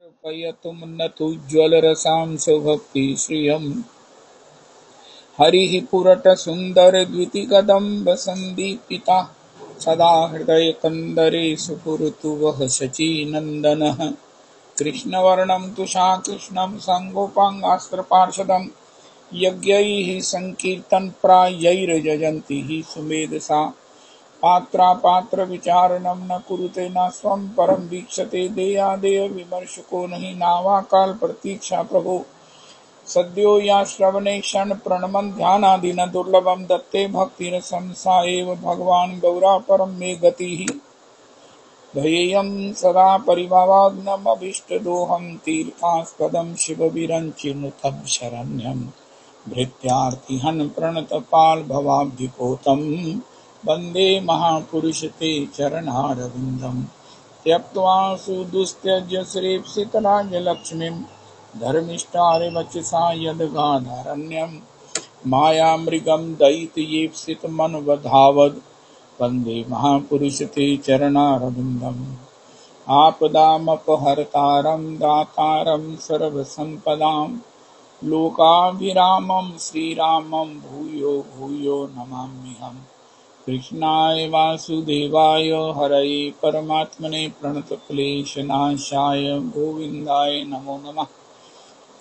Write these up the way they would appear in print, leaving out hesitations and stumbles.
अर्पयतुं न तुज्ज्वलरसां स्वभक्ति श्रियम् हरिः पुरटसुन्दरद्वितिकदम्बसन्दीपिता सदा हृदयकन्दरे सुपुरतु वः शचीनन्दनः कृष्णवर्णं तुषाकृष्णं सङ्गोपाङ्गास्त्रपार्षदं यज्ञैः सङ्कीर्तनप्रायैर्यजन्ति हि सुमेधसा पात्रापात्रविचारणं न कुरुते न स्वं परं वीक्षते देयादेय विमर्शको नहि नावाकाल प्रतीक्षा प्रभो सद्यो या श्रवणे क्षण प्रणमन् ध्यानादिन दुर्लभं दत्ते भक्तिरसं सा एव भगवान् गौरा परं मे गतिः ध्येयं सदा परिभवाग्नमभीष्टदोहं तीर्थास्पदं शिवविरञ्चिनुतं शरण्यं भृत्यार्तिहं प्रणतपालभवाब्धिपोतं वन्दे महापुरुष ते चरणारविन्दं त्यक्त्वा सुदुस्त्यज्य श्रीप्सितराजलक्ष्मीं धर्मिष्ठारिवचसा यद्गाधारण्यं मायामृगं दयितयेप्सितमनुवधावद् वन्दे महापुरुष ते चरणारविन्दम् आपदामपहर्तारं दातारं सर्वसम्पदां लोकाभिरामं श्रीरामं भूयो भूयो नमाम्यहम् कृष्णाय वासुदेवाय हरये परमात्मने प्रणतक्लेशनाशाय गोविन्दाय नमो नमः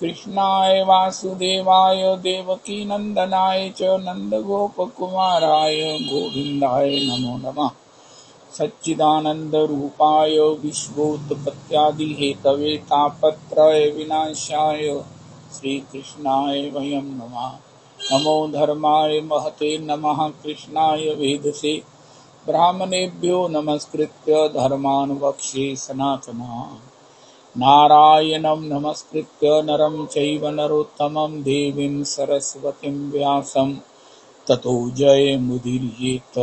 कृष्णाय वासुदेवाय देवकीनन्दनाय च नन्दगोपकुमाराय गोविन्दाय नमो नमः सच्चिदानन्दरूपाय विश्वोत्पत्त्यादिहेतवे तापत्रय विनाशाय श्रीकृष्णाय वयं नमः नमो धर्माय महते नमः कृष्णाय वेदसे ब्राह्मणेभ्यो नमस्कृत्य धर्मान् वक्ष्ये सनातनः नारायणं नमस्कृत्य नरं चैव नरोत्तमं देवीं सरस्वतीं व्यासं ततो जयमुदीरयेत्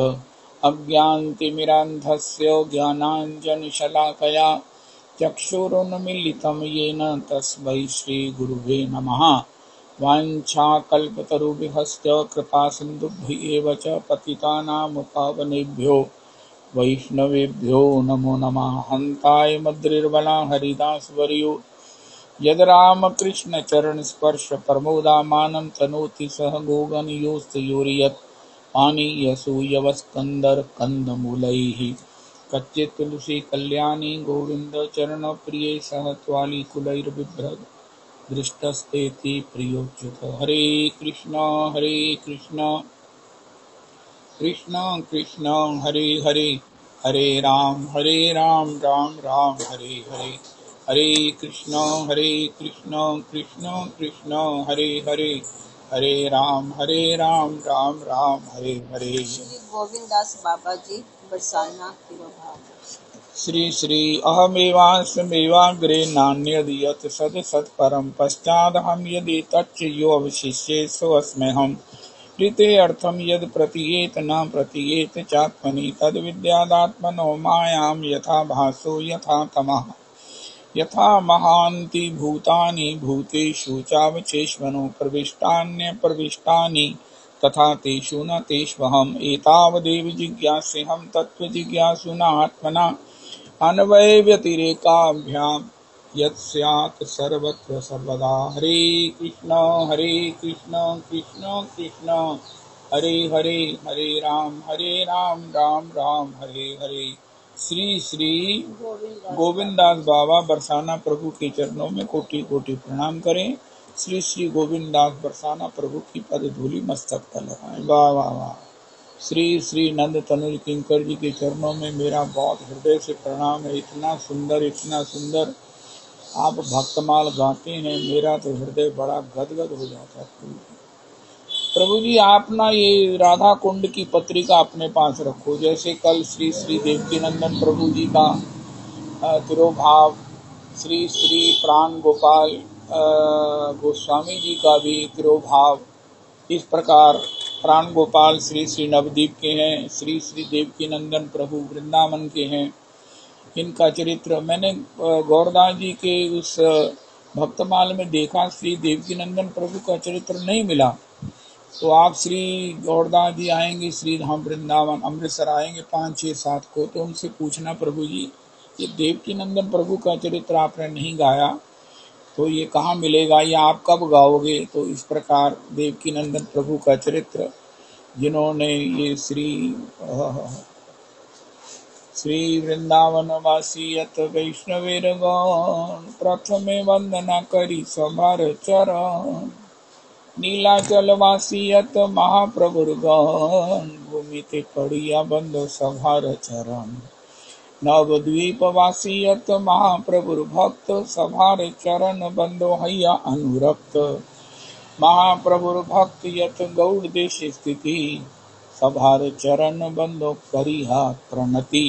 अज्ञानतिमिरान्धस्य ज्ञानाञ्जनशलाकया चक्षुरुन्मीलितं येन तस्मै श्रीगुरुवे नमः वाञ्छाकल्पतरुभ्यश्च कृपासिन्धुभ्यः च पतितानां पावनेभ्यो वैष्णवेभ्यो नमो नमः हन्ताय मद्रिर्बला हरिदासवर्यो यद्रामकृष्णचरणस्पर्श प्रमोदामानं तनोति सह गोगणयोस्तयोर्यत् पानीयसूयवस्कन्दर्कन्दमूलैः कच्चित् तुलसी कल्याणी गोविन्दचरणप्रिये सह त्वालिकुलैर्बिभ्रद् दृष्टस्तेति प्रियोच्युत हरे कृष्ण कृष्ण कृष्ण हरे हरे हरे राम राम राम हरे हरे हरे कृष्ण कृष्ण कृष्ण हरे हरे हरे राम राम राम हरे हरे। श्री गोविंदास बाबा जी बरसाना तिरुभाव। श्री श्री अहमेवास्मेवाग्रे नान्यद्यत् सत् सत्परं पश्चादहं यदि तच्च यो अवशिष्ये सोऽस्म्यहम् ऋते अर्थं यद् प्रतीयेत न प्रतीयेत चात्मनि तद्विद्यादात्मनो मायां यथा भासो यथा तमः यथा महान्ति भूतानि भूतेषु चावचेष्वनो प्रविष्टान्यप्रविष्टानि तथा तेषु न तेष्वहम् एतावदेव जिज्ञास्यहं तत्त्वजिज्ञासुना आत्मना अन्वयव्यतिरेकाभ्यां यत् स्यात् सर्वत्र सर्वदा। हरे कृष्ण कृष्ण कृष्ण हरे हरे हरे राम राम राम हरे हरे। श्री श्री गोविंदास बाबा बरसाना प्रभु के चरणों में कोटि कोटि प्रणाम करें। श्री श्री गोविंदास बरसाना प्रभु की पद धूलि मस्तक पर लगाएं। वाह वाह वाह। श्री श्री नंद तनुज किंकर जी के चरणों में मेरा बहुत हृदय से प्रणाम है। इतना सुंदर आप भक्तमाल गाते हैं, मेरा तो हृदय बड़ा गदगद हो जाता है। प्रभु जी आप ना ये राधा कुंड की पत्रिका अपने पास रखो। जैसे कल श्री श्री देवकीनंदन प्रभु जी का तिरोभाव, श्री श्री प्राण गोपाल गोस्वामी जी का भी तिरोभाव, इस प्रकार प्राण गोपाल श्री श्री नवदीप के हैं, श्री श्री देवकीनंदन प्रभु वृंदावन के हैं। इनका चरित्र मैंने गौरदास जी के उस भक्तमाल में देखा, श्री देवकीनंदन प्रभु का चरित्र नहीं मिला। तो आप श्री गौरदास जी आएंगे श्री धाम वृंदावन अमृतसर आएंगे 5, 6, 7 को, तो उनसे पूछना प्रभु जी ये देवकी नंदन प्रभु का चरित्र आपने नहीं गाया तो ये कहाँ मिलेगा, या आप कब गाओगे। तो इस प्रकार देवकी नंदन प्रभु का चरित्र जिन्होंने ये श्री वृंदावन वासियत वैष्णवेर गण प्रथमे वंदना करी सभार चरण नीलाचल वासियत महाप्रभुर गण भूमि ते पड़िया बंदो सभार चरण नवद्वीप वासियत महाप्रभुर भक्त सभार चरण बंदो हैया अनुरक्त महाप्रभुर भक्त यत गौड़ देश स्थिति सभार चरण बंदो करिहा प्रणति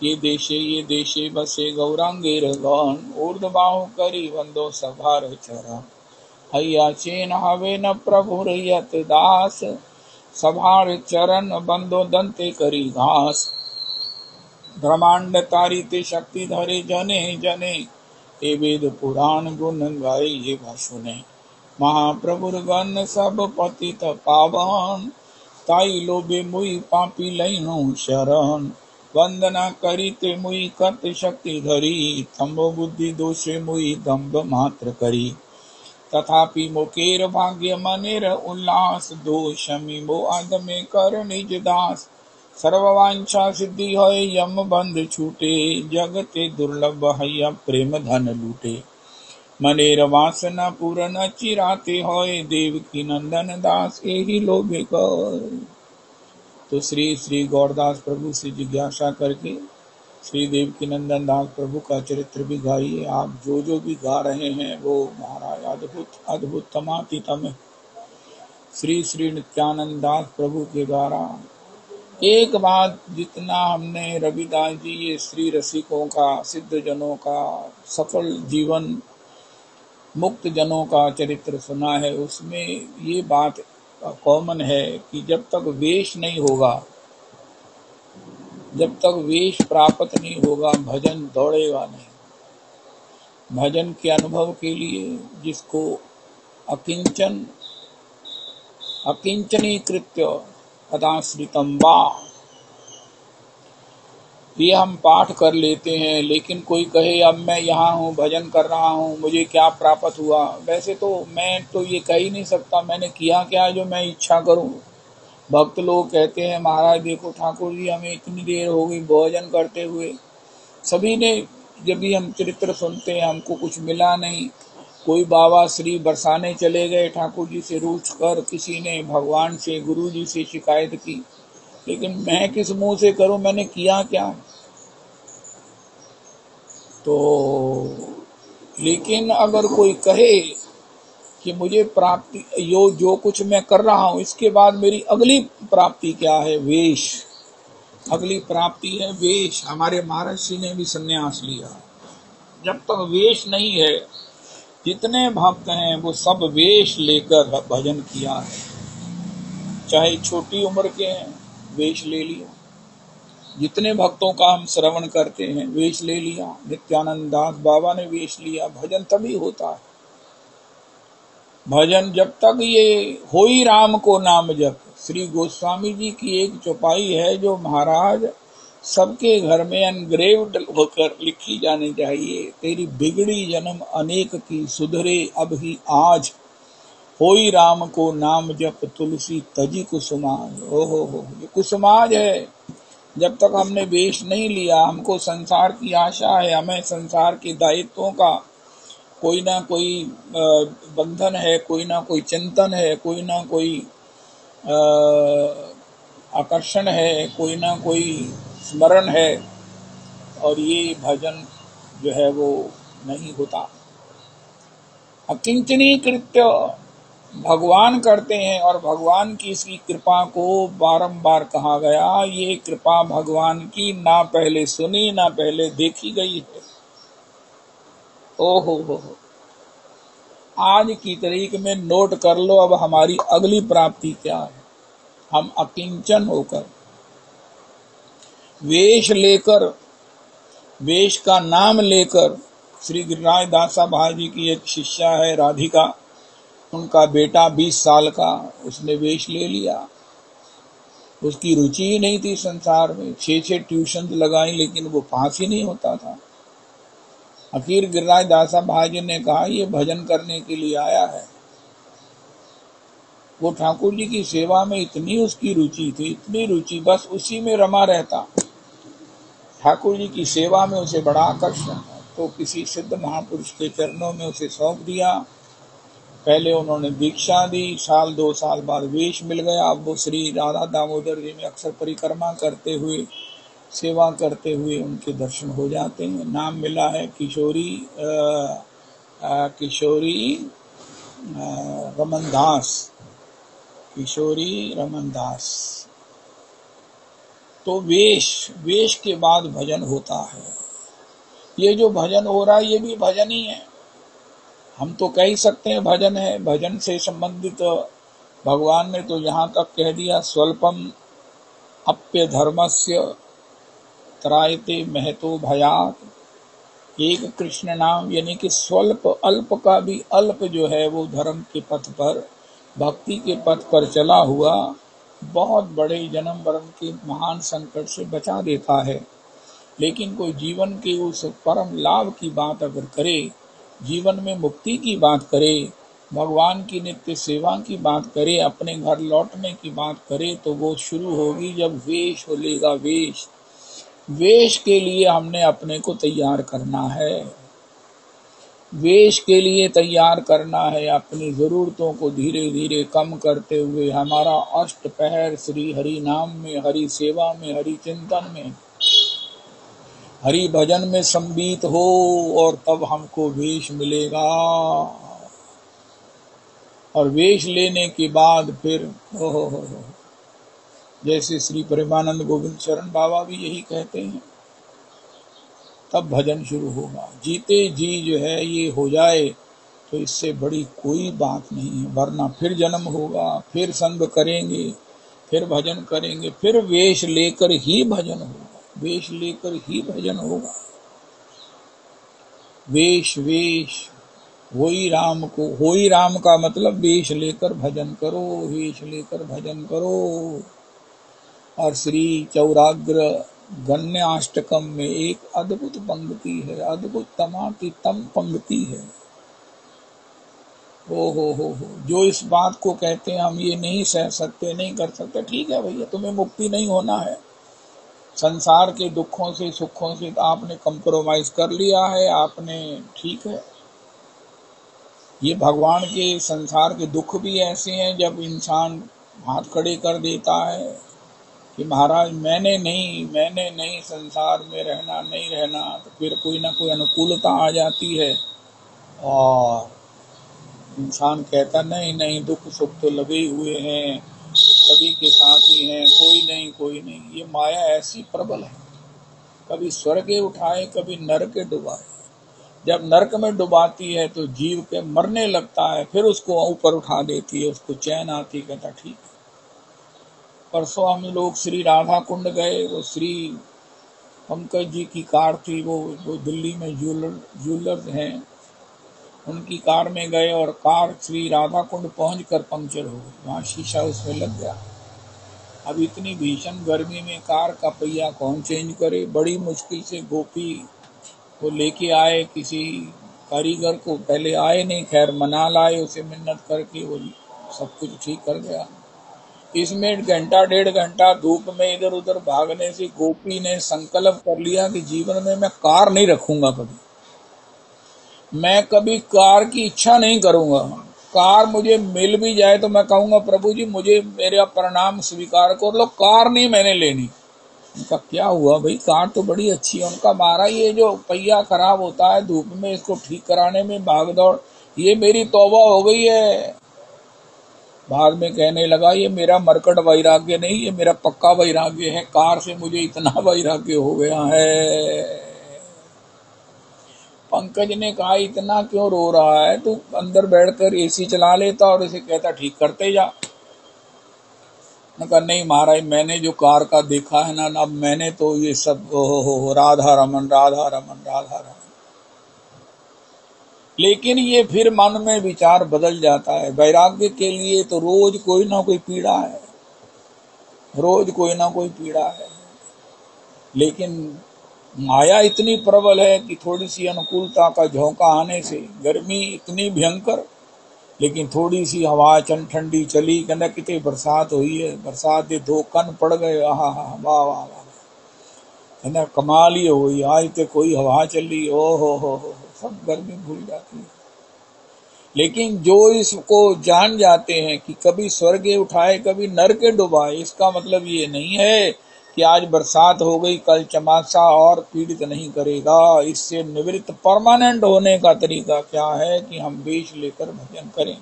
ये देशे बसे गौरांगेर गण ऊर्ध्वबाहु करी बंदो सभार चरण हैया चेन हवे न प्रभुर यत दास सभार चरण बंदो दंते करी घास ब्रह्मांड तारिते शक्ति धरे जने जने ए वेद पुराण गुण गाए ये भाषुने महाप्रभुर गण सब पतित पावन ताई लोबे मुई पापी लैनो शरण वंदना करीते मुई कत शक्ति धरी तंबो बुद्धि दोषे मुई दम्भ मात्र करी तथापि मोकेर भाग्य मनेर उल्लास दोषमी मो आदमे कर निज दास सर्ववांछा सिद्धि है यम बंध छूटे जगते दुर्लभ हैया प्रेम धन लूटे मनेर वासना पूर्ण चिराते होए देवकी नंदन दास यही लोभे कर। तो श्री गौरदास प्रभु से जिज्ञासा करके श्री देवकी नंदन दास प्रभु का चरित्र भी गाइए। आप जो भी गा रहे हैं वो महाराज अद्भुत अद्भुत तमातीतम है। श्री नित्यानंद दास प्रभु के द्वारा एक बात जितना हमने रविदास जी ये श्री रसिकों का सिद्ध जनों का सफल जीवन मुक्त जनों का चरित्र सुना है, उसमें ये बात कॉमन है कि जब तक वेश नहीं होगा, जब तक वेश प्राप्त नहीं होगा भजन दौड़ेगा नहीं। भजन के अनुभव के लिए जिसको अकिंचनीकृत्य पदाश्रितम वा ये हम पाठ कर लेते हैं, लेकिन कोई कहे अब मैं यहाँ हूँ भजन कर रहा हूँ मुझे क्या प्राप्त हुआ, वैसे तो मैं तो ये कह ही नहीं सकता मैंने किया क्या जो मैं इच्छा करूँ। भक्त लोग कहते हैं महाराज देखो ठाकुर जी हमें इतनी देर हो गई भोजन करते हुए, सभी ने जब भी हम चरित्र सुनते हैं हमको कुछ मिला नहीं। कोई बाबा श्री बरसाने चले गए ठाकुर जी से रूठ कर, किसी ने भगवान से गुरु जी से शिकायत की, लेकिन मैं किस मुंह से करूं, मैंने किया क्या। तो लेकिन अगर कोई कहे कि मुझे प्राप्ति जो कुछ मैं कर रहा हूं इसके बाद मेरी अगली प्राप्ति क्या है, वेश, अगली प्राप्ति है वेश। हमारे महाराज जी ने भी संन्यास लिया, जब तक वेश नहीं है जितने भक्त हैं वो सब वेश लेकर भजन किया है। चाहे छोटी उम्र के हैं वेश ले लिया, जितने भक्तों का हम श्रवण करते हैं वेश ले लिया, नित्यानंद दास बाबा ने वेश लिया। भजन तभी होता है, भजन जब तक ये हो ही राम को नाम जप। श्री गोस्वामी जी की एक चौपाई है जो महाराज सबके घर में एनग्रेव्ड होकर लिखी जानी चाहिए। तेरी बिगड़ी जन्म अनेक की सुधरे अब ही आज, होई राम को नाम जप तुलसी तजी कुसुमाज। ओहो ये कुसुमाज है। जब तक हमने वेश नहीं लिया, हमको संसार की आशा है, हमें संसार के दायित्वों का कोई ना कोई बंधन है, कोई ना कोई चिंतन है, कोई ना कोई आकर्षण है, कोई ना कोई स्मरण है, और ये भजन जो है वो नहीं होता। अकिंचनीकृत्य भगवान करते हैं, और भगवान की इसकी कृपा को बारंबार कहा गया। ये कृपा भगवान की ना पहले सुनी ना पहले देखी गई है। ओहो आज की तारीख में नोट कर लो अब हमारी अगली प्राप्ति क्या है। हम अकिंचन होकर वेश लेकर, वेश का नाम लेकर, श्री गिरिराज दासा भाई की एक शिष्या है राधिका, उनका बेटा 20 साल का, उसने वेश ले लिया। उसकी रुचि ही नहीं थी संसार में। 6 ट्यूशन लगाई लेकिन वो पास ही नहीं होता था। आखिर गिरिराज दासा भाई ने कहा ये भजन करने के लिए आया है। वो ठाकुर जी की सेवा में इतनी उसकी रुचि थी, इतनी रुचि, बस उसी में रमा रहता। ठाकुर जी की सेवा में उसे बड़ा आकर्षण, तो किसी सिद्ध महापुरुष के चरणों में उसे सौंप दिया। पहले उन्होंने दीक्षा दी, 2 साल बाद वेश मिल गया। अब वो श्री राधा दामोदर जी में अक्सर परिक्रमा करते हुए, सेवा करते हुए उनके दर्शन हो जाते हैं। नाम मिला है किशोरी रमन दास, किशोरी रमन दास। तो वेश के बाद भजन होता है। ये जो भजन हो रहा है ये भी भजन ही है। हम तो कह ही सकते हैं भजन है। भजन से संबंधित भगवान ने तो यहाँ तक कह दिया, स्वल्पम अप्य धर्मस्य त्रायते महतो भयात। एक कृष्ण नाम, यानी कि स्वल्प, अल्प का भी अल्प जो है वो धर्म के पथ पर, भक्ति के पथ पर चला हुआ बहुत बड़े जन्म मरण के महान संकट से बचा देता है। लेकिन कोई जीवन के उस परम लाभ की बात अगर करे, जीवन में मुक्ति की बात करे, भगवान की नित्य सेवा की बात करे, अपने घर लौटने की बात करे, तो वो शुरू होगी जब वेश हो लेगा। वेश के लिए हमने अपने को तैयार करना है। वेश के लिए तैयार करना है, अपनी जरूरतों को धीरे धीरे कम करते हुए हमारा अष्ट पहर श्री हरि नाम में, हरि सेवा में, हरि चिंतन में, हरि भजन में संबीत हो, और तब हमको वेश मिलेगा। और वेश लेने के बाद फिर हो जैसे श्री प्रेमानंद गोविंद शरण बाबा भी यही कहते हैं, तब भजन शुरू होगा। जीते जी जो है ये हो जाए तो इससे बड़ी कोई बात नहीं है। वरना फिर जन्म होगा, फिर संग करेंगे, फिर भजन करेंगे, फिर वेश लेकर ही भजन होगा, वेश लेकर ही भजन होगा। वेश होई राम को, होई राम का मतलब वेश लेकर भजन करो, वेश लेकर भजन करो। और श्री चौराग्र गण्याष्टकम में एक अद्भुत पंक्ति है, अद्भुत तमातीतम पंक्ति है। हो जो इस बात को कहते हैं हम ये नहीं सह सकते, नहीं कर सकते, ठीक है भैया, तुम्हें मुक्ति नहीं होना है। संसार के दुखों से सुखों से आपने कंप्रोमाइज कर लिया है, आपने, ठीक है। ये भगवान के संसार के दुख भी ऐसे हैं जब इंसान हाथ खड़े कर देता है कि महाराज मैंने नहीं संसार में रहना, नहीं रहना, तो फिर कोई ना कोई अनुकूलता आ जाती है और इंसान कहता नहीं, दुख सुख तो लगे हुए हैं, सभी के साथ ही हैं, कोई नहीं। ये माया ऐसी प्रबल है, कभी स्वर्ग उठाए, कभी नरक डुबाए। जब नरक में डुबाती है तो जीव के मरने लगता है, फिर उसको ऊपर उठा देती है, उसको चैन आती, कहता ठीक है। परसों हम लोग श्री राधा कुंड गए, वो श्री पंकज जी की कार थी, वो दिल्ली में ज्वेलर्स हैं, उनकी कार में गए और कार श्री राधा कुंड पहुंचकर पंक्चर हो गई, वहाँ शीशा उसमें लग गया। अब इतनी भीषण गर्मी में कार का पहिया कौन चेंज करे? बड़ी मुश्किल से गोपी को लेके आए, किसी कारीगर को, पहले आए नहीं, खैर मना लाए, उसे मिन्नत करके वो सब कुछ ठीक कर गया। इसमें 1-1.5 घंटा धूप में इधर उधर भागने से गोपी ने संकल्प कर लिया कि जीवन में मैं कार नहीं रखूंगा, मैं कभी कार की इच्छा नहीं करूंगा। कार मुझे मिल भी जाए तो मैं कहूंगा प्रभु जी मुझे मेरा प्रणाम स्वीकार कर लो, कार नहीं मैंने लेनी। उनका क्या हुआ भाई, कार तो बड़ी अच्छी है। उनका मारा ये जो पहिया खराब होता है धूप में, इसको ठीक कराने में भाग दौड़, ये मेरी तौबा हो गई है। बाद में कहने लगा ये मेरा मरकट वैराग्य नहीं, ये मेरा पक्का वैराग्य है, कार से मुझे इतना वैराग्य हो गया है। पंकज ने कहा इतना क्यों रो रहा है, तू अंदर बैठकर एसी चला लेता और इसे कहता ठीक करते जा। कहा नहीं महाराज, मैंने जो कार का देखा है ना, अब मैंने तो ये सब राधा रमन राधा रमन राधा रमन। लेकिन ये फिर मन में विचार बदल जाता है। वैराग्य के लिए तो रोज कोई ना कोई पीड़ा है। रोज कोई ना कोई पीड़ा है, लेकिन माया इतनी प्रबल है कि थोड़ी सी अनुकूलता का झोंका आने से, गर्मी इतनी भयंकर, लेकिन थोड़ी सी हवा ठंडी चली, कहना कितनी बरसात हुई है, बरसात दे 2 कण पड़ गए, आहा हा, वाह वाह वाह, कहना कमाल ही हुई, आज तो कोई हवा चली, ओ हो, सब गर्मी भूल जाती है। लेकिन जो इसको जान जाते हैं कि कभी स्वर्ग उठाए कभी नरक डुबाए, इसका मतलब ये नहीं है कि आज बरसात हो गई कल चमासा और पीड़ित नहीं करेगा। इससे निवृत्त परमानेंट होने का तरीका क्या है कि हम वेश लेकर भजन करें।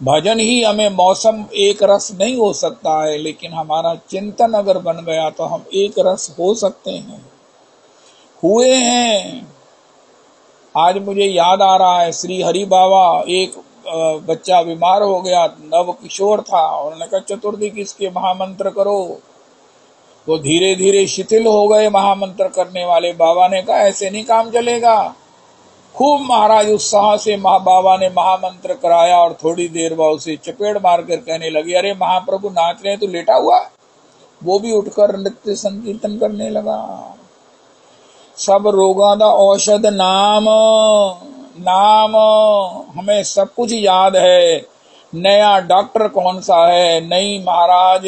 भजन ही हमें मौसम एक रस नहीं हो सकता है, लेकिन हमारा चिंतन अगर बन गया तो हम एक रस हो सकते हैं, हुए हैं। आज मुझे याद आ रहा है, श्री हरि बाबा, एक बच्चा बीमार हो गया, नव किशोर था, उन्होंने कहा चतुर्थी किसके महामंत्र करो, वो धीरे धीरे शिथिल हो गए महामंत्र करने वाले। बाबा ने कहा ऐसे नहीं काम चलेगा। खूब महाराज उत्साह से बाबा ने महामंत्र कराया और थोड़ी देर बाद उसे चपेट मारकर कहने लगे, अरे महाप्रभु नाच रहे तो लेटा हुआ। वो भी उठकर नृत्य संकीर्तन करने लगा। सब रोगां दा औषध नाम, नाम। हमें सब कुछ याद है। नया डॉक्टर कौन सा है, नई महाराज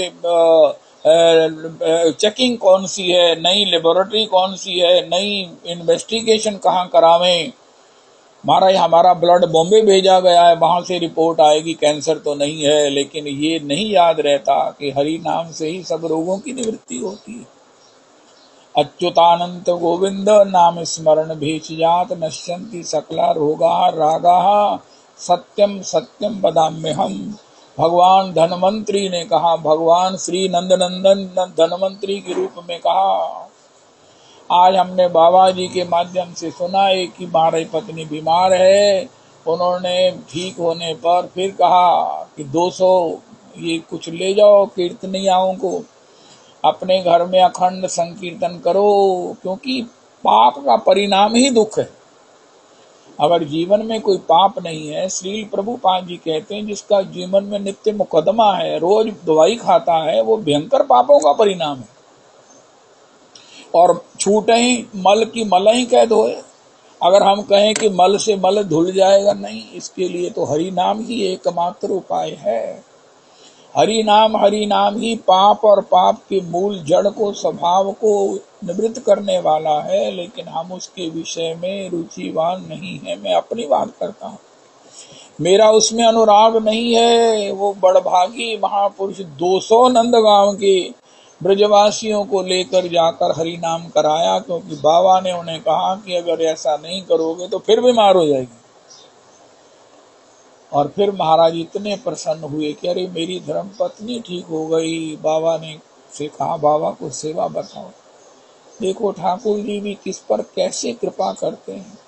चेकिंग कौन सी है, नई लेबोरेटरी कौन सी है, नई इन्वेस्टिगेशन कहाँ करावें। महाराज हमारा ब्लड बॉम्बे भेजा गया है, वहां से रिपोर्ट आएगी कैंसर तो नहीं है। लेकिन ये नहीं याद रहता कि हरि नाम से ही सब रोगों की निवृत्ति होती है। अच्युतानंत गोविंद नाम स्मरण भेषजात नश्यन्ति सकला रोगा रागा सत्यम सत्यम वदाम्यहम्। भगवान धनवंतरी ने कहा, भगवान श्री नंदनंदन धनवंतरी के रूप में कहा। आज हमने बाबा जी के माध्यम से सुना है कि हमारी पत्नी बीमार है। उन्होंने ठीक होने पर फिर कहा कि 200 ये कुछ ले जाओ कीर्तनियाओं को, अपने घर में अखंड संकीर्तन करो, क्योंकि पाप का परिणाम ही दुख है। अगर जीवन में कोई पाप नहीं है, श्रील प्रभुपाद जी कहते हैं जिसका जीवन में नित्य मुकदमा है, रोज दवाई खाता है, वो भयंकर पापों का परिणाम है। और छूटे ही मल की मल ही कह दो। अगर हम कहें कि मल से मल धुल जाएगा, नहीं, इसके लिए तो हरि नाम ही एकमात्र उपाय है। हरि नाम ही पाप और पाप के मूल जड़ को, स्वभाव को निवृत्त करने वाला है। लेकिन हम उसके विषय में रुचिवान नहीं है। मैं अपनी बात करता हूँ, मेरा उसमें अनुराग नहीं है। वो बड़भागी महापुरुष 200 नंदगांव के ब्रजवासियों को लेकर जाकर हरि नाम कराया, क्योंकि बाबा ने उन्हें कहा कि अगर ऐसा नहीं करोगे तो फिर बीमार हो जाएगी। और फिर महाराज इतने प्रसन्न हुए कि अरे मेरी धर्म पत्नी ठीक हो गई। बाबा ने से कहा, बाबा को सेवा बताओ। देखो ठाकुर जी भी किस पर कैसे कृपा करते हैं।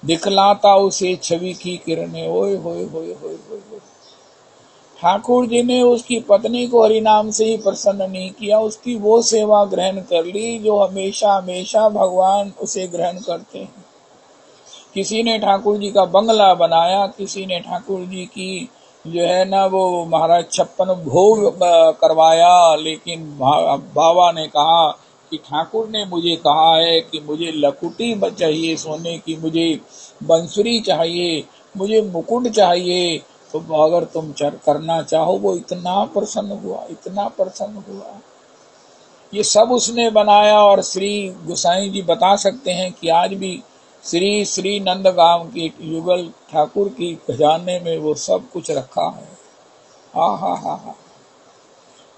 दिखलाता उसे छवि की किरणें, ओए होए होए होए होए। ठाकुर जी ने उसकी पत्नी को हरि नाम से ही प्रसन्न नहीं किया, उसकी वो सेवा ग्रहण कर ली जो हमेशा हमेशा भगवान उसे ग्रहण करते हैं। किसी ने ठाकुर जी का बंगला बनाया, किसी ने ठाकुर जी की जो है ना वो महाराज 56 भोग करवाया। लेकिन बाबा ने कहा कि ठाकुर ने मुझे कहा है कि मुझे लकुटी चाहिए सोने की, मुझे बंसुरी चाहिए, मुझे मुकुट चाहिए, तो अगर तुम करना चाहो। वो इतना प्रसन्न हुआ, इतना प्रसन्न हुआ। ये सब उसने बनाया। और श्री गोसाई जी बता सकते हैं कि आज भी श्री नंदगांव के युगल ठाकुर की खजाने में वो सब कुछ रखा है। हा,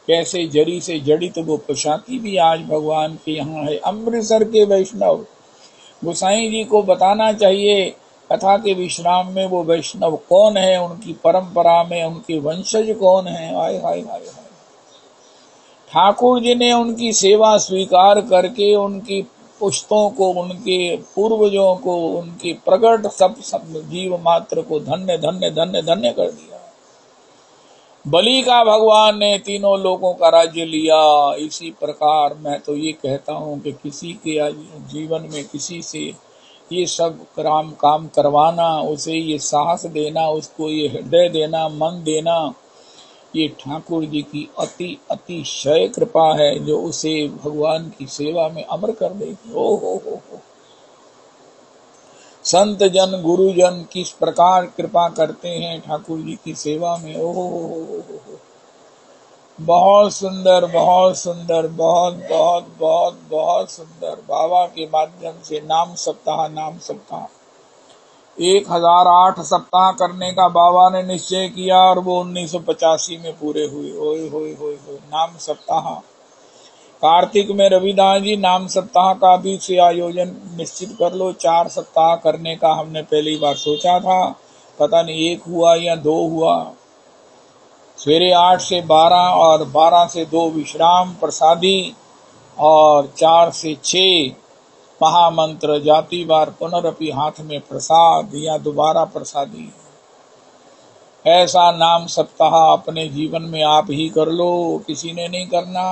कैसे जड़ी से जड़ित वो पोशाकी भी आज भगवान के यहाँ है। अमृतसर के वैष्णव गोसाई जी को बताना चाहिए कथा के विश्राम में वो वैष्णव कौन है, उनकी परंपरा में उनके वंशज कौन है। हाय हाय हाय हाय। ठाकुर जी ने उनकी सेवा स्वीकार करके उनकी पुश्तों को, उनके पूर्वजों को, उनके प्रगट सब जीव मात्र को धन्य धन्य धन्य धन्य कर दिया। बलि का भगवान ने तीनों लोगों का राज्य लिया। इसी प्रकार मैं तो ये कहता हूँ कि किसी के जीवन में किसी से ये सब काम करवाना, उसे ये साहस देना, उसको ये हृदय देना, मन देना, ये ठाकुर जी की अतिशय कृपा है जो उसे भगवान की सेवा में अमर कर देगी। ओ हो। संत जन गुरुजन किस प्रकार कृपा करते हैं ठाकुर जी की सेवा में। ओ हो। बहुत सुंदर, बहुत सुंदर, बहुत बहुत बहुत बहुत सुंदर। बाबा के माध्यम से नाम सप्ताह 1008 सप्ताह करने का बाबा ने निश्चय किया और वो 1985 में पूरे हुए। ओए होए नाम सप्ताह। कार्तिक में रविदास जी नाम सप्ताह का भी से आयोजन निश्चित कर लो। 4 सप्ताह करने का हमने पहली बार सोचा था, पता नहीं 1 हुआ या 2 हुआ। सवेरे 8 से 12 और 12 से 2 विश्राम प्रसादी और 4 से 6 महामंत्र जाति बार पुनरअपि हाथ में प्रसाद या दोबारा प्रसादी। ऐसा नाम सप्ताह अपने जीवन में आप ही कर लो, किसी ने नहीं करना।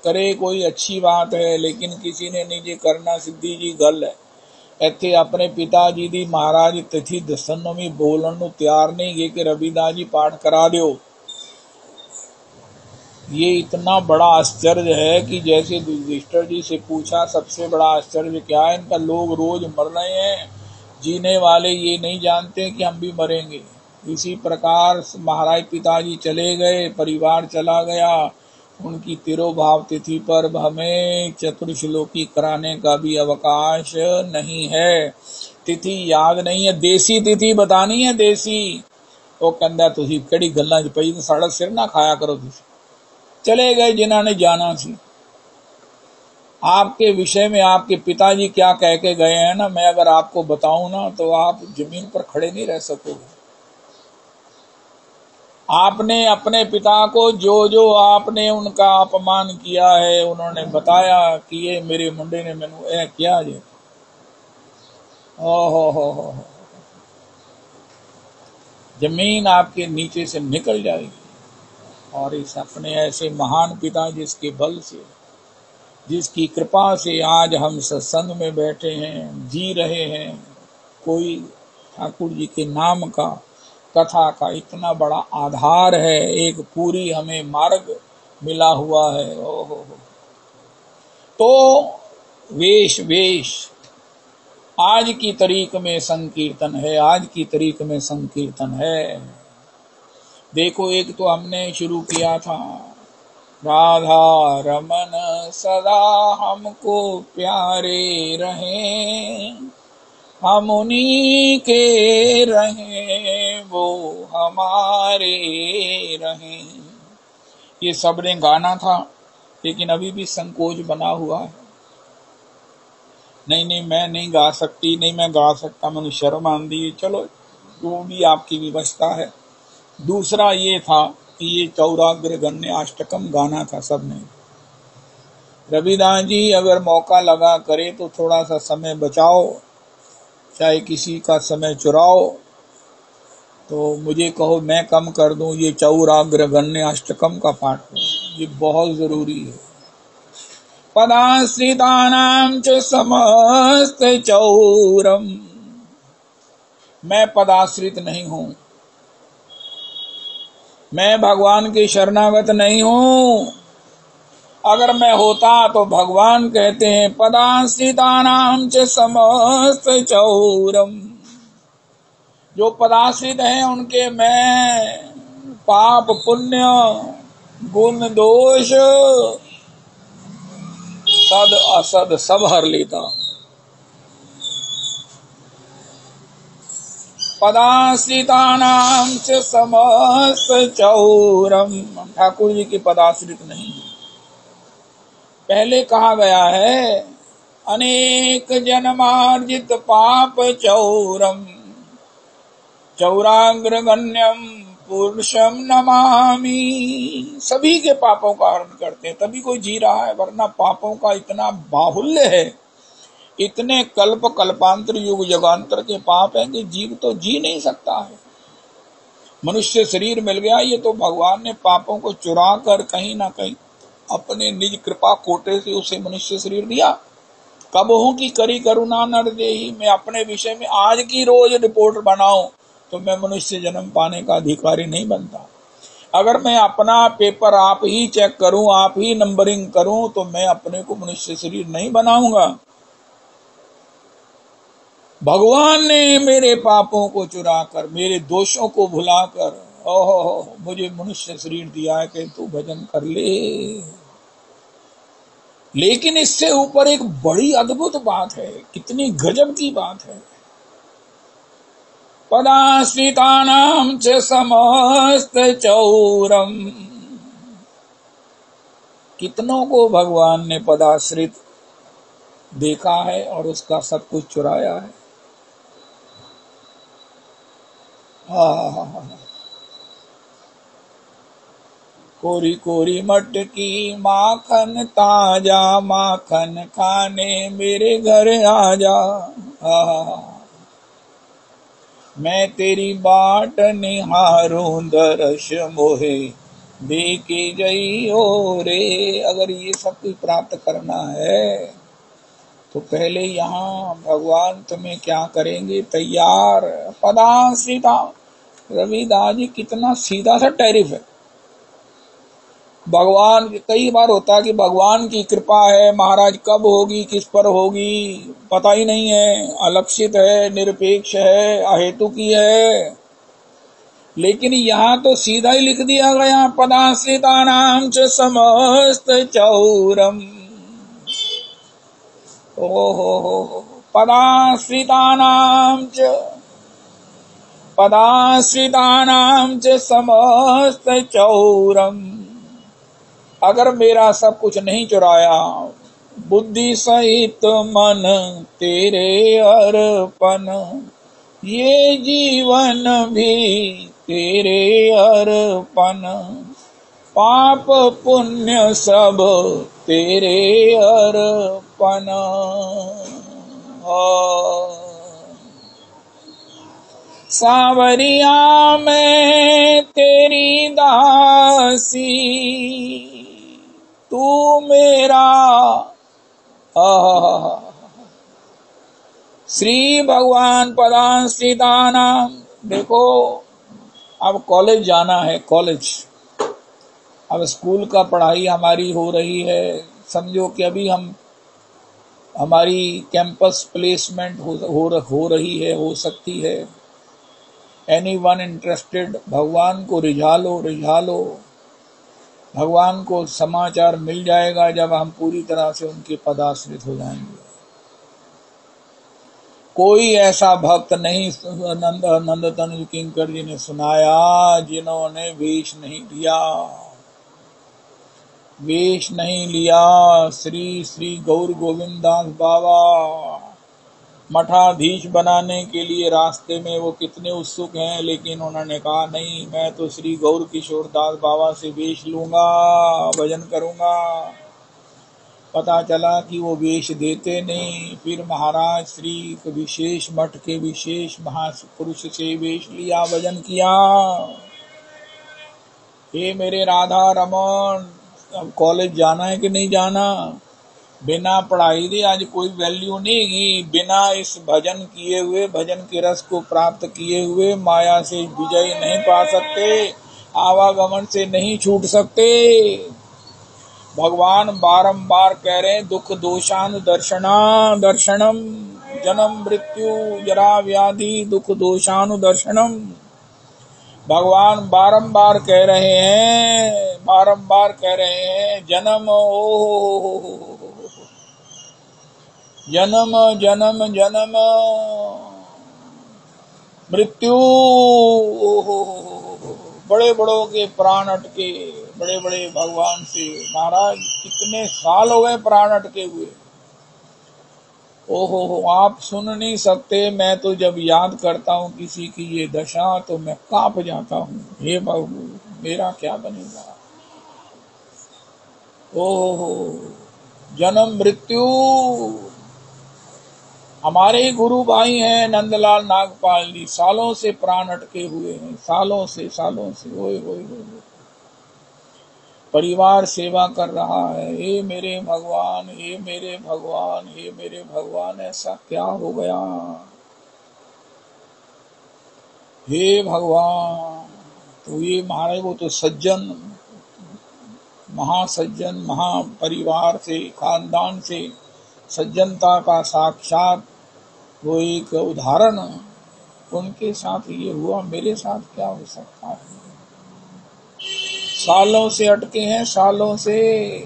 करे कोई अच्छी बात है, लेकिन किसी ने नहीं जी करना। सिद्धि जी गल है ਇੱਥੇ ਆਪਣੇ पिता जी ਦੀ महाराज तिथि ਦੱਸਣ ਨੂੰ ਵੀ ਬੋਲਣ ਨੂੰ ਤਿਆਰ नहीं गे कि रविदास जी पाठ करा दो। ये इतना बड़ा आश्चर्य है कि जैसे युधिष्ठिर जी से पूछा सबसे बड़ा आश्चर्य क्या है, इनका लोग रोज मर रहे हैं, जीने वाले ये नहीं जानते कि हम भी मरेंगे। इसी प्रकार महाराज पिताजी चले गए, परिवार चला गया, उनकी तिरोभाव तिथि पर हमें चतुर्श्लोकी कराने का भी अवकाश नहीं है। तिथि याद नहीं है, देसी तिथि बतानी है, देसी। वो कहता तुसी किहड़ी गल्लां च पई, साड़ा सिर ना खाया करो। तुसी चले गए जिन्होंने जाना सी। आपके विषय में आपके पिताजी क्या कह के गए हैं ना, मैं अगर आपको बताऊं ना तो आप जमीन पर खड़े नहीं रह सकोगे। आपने अपने पिता को जो आपने उनका अपमान किया है, उन्होंने बताया कि ये मेरे मुंडे ने मैनू ए किया जे। हो जमीन आपके नीचे से निकल जाएगी। और इस अपने ऐसे महान पिता जिसके बल से, जिसकी कृपा से आज हम सत्संग में बैठे हैं, जी रहे हैं, कोई ठाकुर जी के नाम का कथा का इतना बड़ा आधार है, एक पूरी हमें मार्ग मिला हुआ है। ओहो तो वेश आज की तारीख में संकीर्तन है, आज की तारीख में संकीर्तन है। देखो एक तो हमने शुरू किया था, राधा रमन सदा हमको प्यारे रहें, हम उन्हीं के रहें वो हमारे रहें। ये सबने गाना था, लेकिन अभी भी संकोच बना हुआ है। नहीं मैं नहीं गा सकती, नहीं मैं गा सकता, मैंने शर्म आंदी है। चलो जो भी आपकी व्यवस्था है। दूसरा ये था कि ये चौराग्र गण्य अष्टकम गाना था सबने। रविदास जी अगर मौका लगा करे तो थोड़ा सा समय बचाओ, चाहे किसी का समय चुराओ, तो मुझे कहो मैं कम कर दूं। ये चौराग्र गण्य अष्टकम का पाठ हो, ये बहुत जरूरी है। पदाश्रितानां च समस्त चौरम। मैं पदाश्रित नहीं हूं, मैं भगवान के शरणागत नहीं हूं। अगर मैं होता तो भगवान कहते हैं पदाश्रितानां च समस्त चौरम। जो पदाश्रित हैं उनके मैं पाप पुण्य गुण दोष सद असद सब हर लेता। पदाश्रितानां च समस्त चौरम। ठाकुर जी के पदाश्रित नहीं। पहले कहा गया है अनेक जन्मार्जित पाप चौरम, चौराग्रगण्यम पुरुषम नमामि। सभी के पापों का हरण करते हैं, तभी कोई जी रहा है, वरना पापों का इतना बाहुल्य है, इतने कल्प कल्पांतर युग युगांतर के पाप हैं कि जीव तो जी नहीं सकता है। मनुष्य शरीर मिल गया, ये तो भगवान ने पापों को चुरा कर कहीं ना कहीं अपने निज कृपा कोटे से उसे मनुष्य शरीर दिया। कबहू की करी करुणा नर देही। मैं अपने विषय में आज की रोज रिपोर्ट बनाऊं तो मैं मनुष्य जन्म पाने का अधिकारी नहीं बनता। अगर मैं अपना पेपर आप ही चेक करूं, आप ही नंबरिंग करूं, तो मैं अपने को मनुष्य शरीर नहीं बनाऊंगा। भगवान ने मेरे पापों को चुराकर, मेरे दोषों को भुलाकर ओहो मुझे मनुष्य शरीर दिया है कि तू भजन कर ले। लेकिन इससे ऊपर एक बड़ी अद्भुत बात है, कितनी गजब की बात है। पदाश्रितानां च समस्त चौरम, कितनों को भगवान ने पदाश्रित देखा है और उसका सब कुछ चुराया है। कोरी कोरी मटकी माखन ताजा, माखन खाने मेरे घर आजा। मैं तेरी बाट निहारूं दर्श मोहे देके जई ओ रे। अगर ये सब कुछ प्राप्त करना है तो पहले यहाँ भगवान तुम्हें क्या करेंगे, तैयार। पदाश्रिता, रविदास जी कितना सीधा सा टैरिफ है। भगवान, कई बार होता है कि भगवान की कृपा है, महाराज कब होगी, किस पर होगी पता ही नहीं है, अलक्षित है, निरपेक्ष है, अहेतु की है। लेकिन यहाँ तो सीधा ही लिख दिया गया, पदाश्रितानां च समस्त चौरम। ओहो, पदाश्रितानां च समस्त चौरम। अगर मेरा सब कुछ नहीं चुराया, बुद्धि सहित मन तेरे अर्पण, ये जीवन भी तेरे अर्पण, पाप पुण्य सब तेरे अर्पण। सावरिया मैं तेरी दासी, तू मेरा श्री भगवान पदाश्रितानां। देखो अब कॉलेज जाना है, कॉलेज, अब स्कूल का पढ़ाई हमारी हो रही है। समझो कि अभी हम हमारी कैंपस प्लेसमेंट हो रही है, हो सकती है। एनीवन इंटरेस्टेड, भगवान को रिझा लो, रिझा लो। भगवान को समाचार मिल जाएगा जब हम पूरी तरह से उनके पदाश्रित हो जाएंगे। कोई ऐसा भक्त नहीं, नंद तनुज किंकर जी ने सुनाया, जिन्होंने वेश नहीं लिया, वेश नहीं लिया। श्री श्री गौर गोविंद दास बाबा मठाधीश बनाने के लिए रास्ते में वो कितने उत्सुक हैं, लेकिन उन्होंने कहा नहीं, मैं तो श्री गौर किशोर दास बाबा से वेश लूंगा, भजन करूंगा। पता चला कि वो वेश देते नहीं। फिर महाराज श्री विशेष मठ के विशेष महापुरुष से वेश लिया, भजन किया। हे मेरे राधा रमन, अब कॉलेज जाना है कि नहीं जाना? बिना पढ़ाई दे आज कोई वैल्यू नहीं। बिना इस भजन किए हुए, भजन के रस को प्राप्त किए हुए माया से विजय नहीं पा सकते, आवागमन से नहीं छूट सकते। भगवान बारंबार कह रहे हैं, दुख दोषान दर्शनम, जन्म मृत्यु जरा व्याधि दुख दोषानु दर्शनम। भगवान बारंबार कह रहे हैं, बारंबार कह रहे हैं, जन्म जन्म जन्म जन्म, मृत्यु। बड़े बड़ों के प्राण अटके, बड़े बड़े भगवान से। महाराज कितने साल हो गए प्राण अटके हुए। ओहो, आप सुन नहीं सकते। मैं तो जब याद करता हूँ किसी की ये दशा तो मैं कांप जाता हूँ। हे बाबू, मेरा क्या बनेगा। ओहो, जन्म मृत्यु। हमारे ही गुरु भाई हैं नंदलाल नागपाल जी, सालों से प्राण अटके हुए हैं, सालों से। ओए ओए ओए, परिवार सेवा कर रहा है। हे मेरे भगवान, हे मेरे भगवान, हे मेरे भगवान, ऐसा क्या हो गया। हे भगवान, तो ये महाराज वो तो सज्जन, महासज्जन, महापरिवार से, खानदान से सज्जनता का साक्षात वो एक उदाहरण, उनके साथ ये हुआ, मेरे साथ क्या हो सकता है। सालों से अटके हैं, सालों से।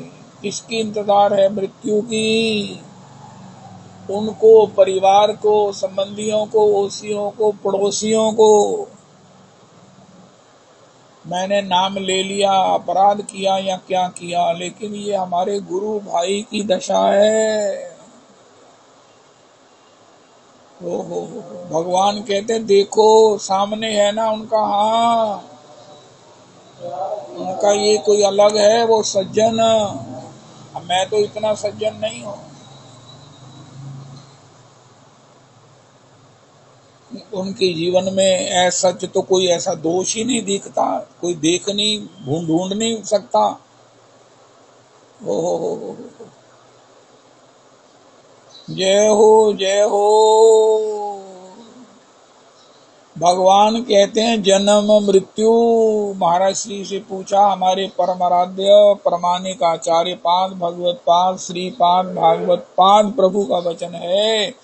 किसकी इंतजार है? मृत्यु की। उनको, परिवार को, संबंधियों को, ओसियों को, पड़ोसियों को। मैंने नाम ले लिया, अपराध किया या क्या किया, लेकिन ये हमारे गुरु भाई की दशा है। हो, भगवान कहते देखो सामने है ना उनका, हाँ उनका ये कोई अलग है, वो सज्जन। मैं तो इतना सज्जन नहीं हूं। उनके जीवन में ऐसा तो कोई ऐसा दोष ही नहीं दिखता, कोई देख नहीं, ढूंढ नहीं सकता। हो, जय हो, जय हो। भगवान कहते हैं जन्म मृत्यु। महाराज श्री से पूछा, हमारे परम आराध्य प्रमाणिक आचार्य पाद, भगवत पाद, श्रीपाद, भागवत पाद प्रभु का वचन है।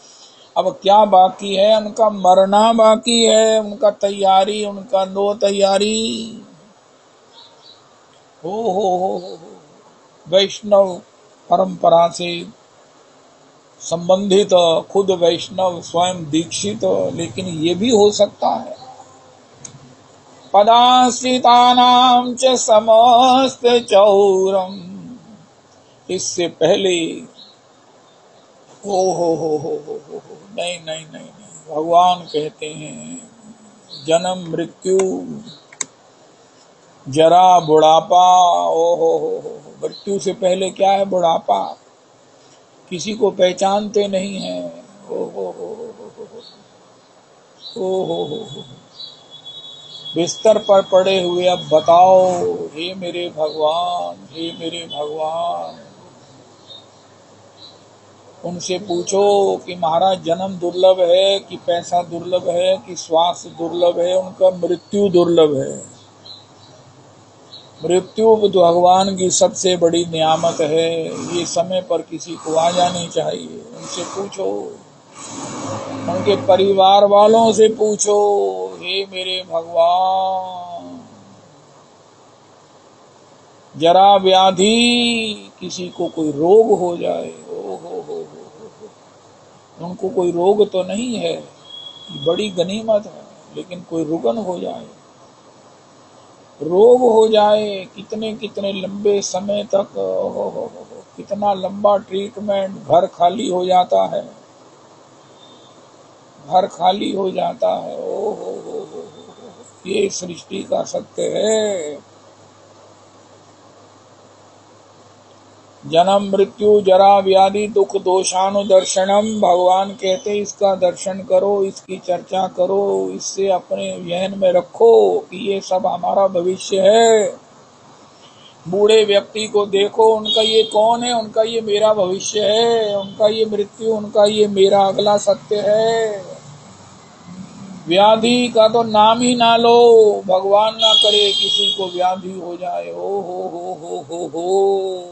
अब क्या बाकी है? उनका मरना बाकी है, उनका तैयारी, उनका नो तैयारी। हो। वैष्णव परंपरा से संबंधित, खुद वैष्णव, स्वयं दीक्षित, लेकिन ये भी हो सकता है। पदाश्रितानां च समस्त चौरम। इससे पहले हो। नहीं। भगवान कहते हैं जन्म मृत्यु, जरा बुढ़ापा। हो। मृत्यु से पहले क्या है? बुढ़ापा। किसी को पहचानते नहीं है। हो। बिस्तर पर पड़े हुए अब बताओ, हे मेरे भगवान, हे मेरे भगवान। उनसे पूछो कि महाराज जन्म दुर्लभ है कि पैसा दुर्लभ है कि स्वास्थ्य दुर्लभ है? उनका मृत्यु दुर्लभ है। मृत्यु भगवान की सबसे बड़ी नियामत है। ये समय पर किसी को आ जानी चाहिए। उनसे पूछो, उनके परिवार वालों से पूछो, हे मेरे भगवान। जरा व्याधि, किसी को कोई रोग हो जाए, हो। उनको कोई रोग तो नहीं है, बड़ी गनीमत है, लेकिन कोई रुगन हो जाए, रोग हो जाए, कितने लंबे समय तक, कितना लंबा ट्रीटमेंट, घर खाली हो जाता है, घर खाली हो जाता है। हो। ये सृष्टि का सत्य है। जन्म मृत्यु जरा व्याधि दुख दोषानुदर्शनम। भगवान कहते इसका दर्शन करो, इसकी चर्चा करो, इससे अपने जहन में रखो कि ये सब हमारा भविष्य है। बूढ़े व्यक्ति को देखो, उनका ये कौन है? उनका ये मेरा भविष्य है, उनका ये मृत्यु, उनका ये मेरा अगला सत्य है। व्याधि का तो नाम ही ना लो, भगवान ना करे किसी को व्याधि हो जाए। हो।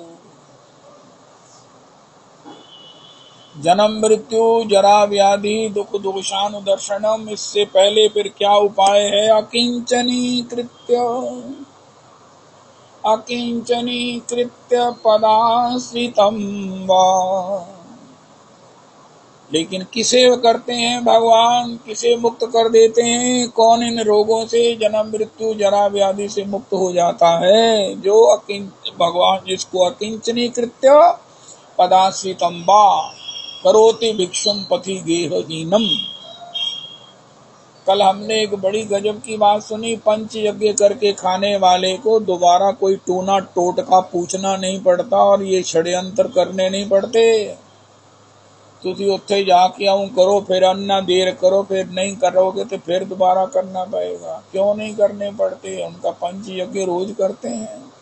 जन्म मृत्यु जरा व्याधि दुख दोषानुदर्शनम। इससे पहले फिर क्या उपाय है? अकिंचनी कृत्य पदाश्रितम वा। लेकिन किसे करते हैं भगवान? किसे मुक्त कर देते हैं? कौन इन रोगों से, जन्म मृत्यु जरा व्याधि से मुक्त हो जाता है? जो भगवान जिसको अकिंचनी कृत्य पदाश्रितम वा करोति भिक्षुम पथि गेहहीनम। कल हमने एक बड़ी गजब की बात सुनी। पंच यज्ञ करके खाने वाले को दोबारा कोई टूना टोटका पूछना नहीं पड़ता और ये षड्यंत्र करने नहीं पड़ते। तुसी उत्थे जाके आऊं करो, फिर अन्ना देर करो, फिर नहीं करोगे तो फिर दोबारा करना पड़ेगा। क्यों नहीं करने पड़ते? उनका पंच यज्ञ रोज करते हैं।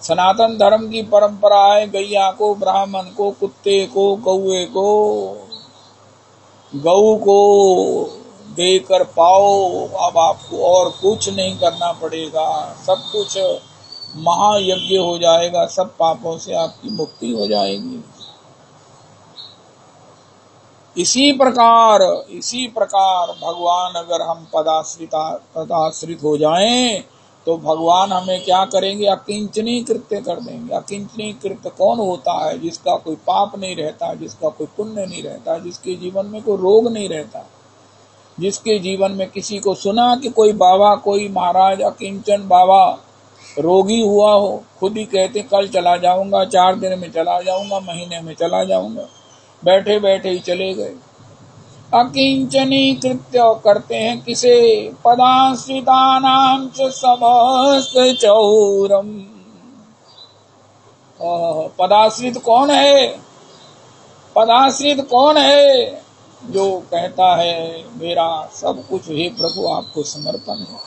सनातन धर्म की परंपरा है, गैया को, ब्राह्मण को, कुत्ते को, कौए को, गऊ को देकर पाओ। अब आपको और कुछ नहीं करना पड़ेगा, सब कुछ महायज्ञ हो जाएगा, सब पापों से आपकी मुक्ति हो जाएगी। इसी प्रकार भगवान अगर हम पदाश्रित हो जाएं तो भगवान हमें क्या करेंगे, अकिंचनी कृत्य कर देंगे। अकिंचनी कृत्य कौन होता है? जिसका कोई पाप नहीं रहता, जिसका कोई पुण्य नहीं रहता, जिसके जीवन में कोई रोग नहीं रहता, जिसके जीवन में किसी को सुना कि कोई बाबा, कोई महाराज अकिंचन बाबा रोगी हुआ हो, खुद ही कहते कल चला जाऊंगा, 4 दिन में चला जाऊंगा, महीने में चला जाऊंगा, बैठे बैठे ही चले गए। अकिंचनी कृत्य करते हैं किसे? पदाश्रितानां च समस्त चौरम। पदाश्रित कौन है? पदाश्रित कौन है? जो कहता है मेरा सब कुछ हे प्रभु आपको समर्पण है।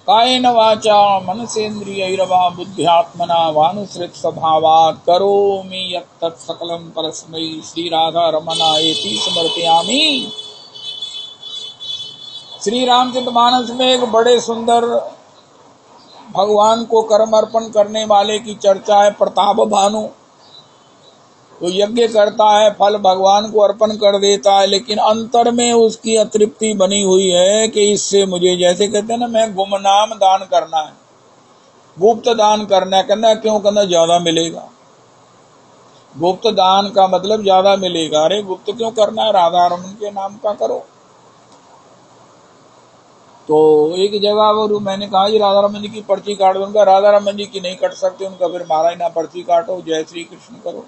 कायेन वाचा मनसेन्द्रियैर्वा बुद्ध्यात्मना वानुसृत स्वभावात् करोमि यत्तत् सकलं परस्मै श्री राधा रमणायेति समर्पयामि। श्री रामचरितमानस में एक बड़े सुंदर भगवान को कर्म अर्पण करने वाले की चर्चा है। प्रताप भानु तो यज्ञ करता है, फल भगवान को अर्पण कर देता है, लेकिन अंतर में उसकी अतृप्ति बनी हुई है कि इससे मुझे, जैसे कहते हैं ना, मैं गुमनाम दान करना है, गुप्त दान करना है। कहना क्यों? कहना ज्यादा मिलेगा। गुप्त दान का मतलब ज्यादा मिलेगा। अरे गुप्त क्यों करना है? राधा रमन के नाम का करो। तो एक जगह वो मैंने कहा जी राधा रमन जी की पर्ची काट दो। उनका राधा रमन जी की नहीं कट सकते। उनका फिर महाराज ना पर्ची काटो, जय श्री कृष्ण करो।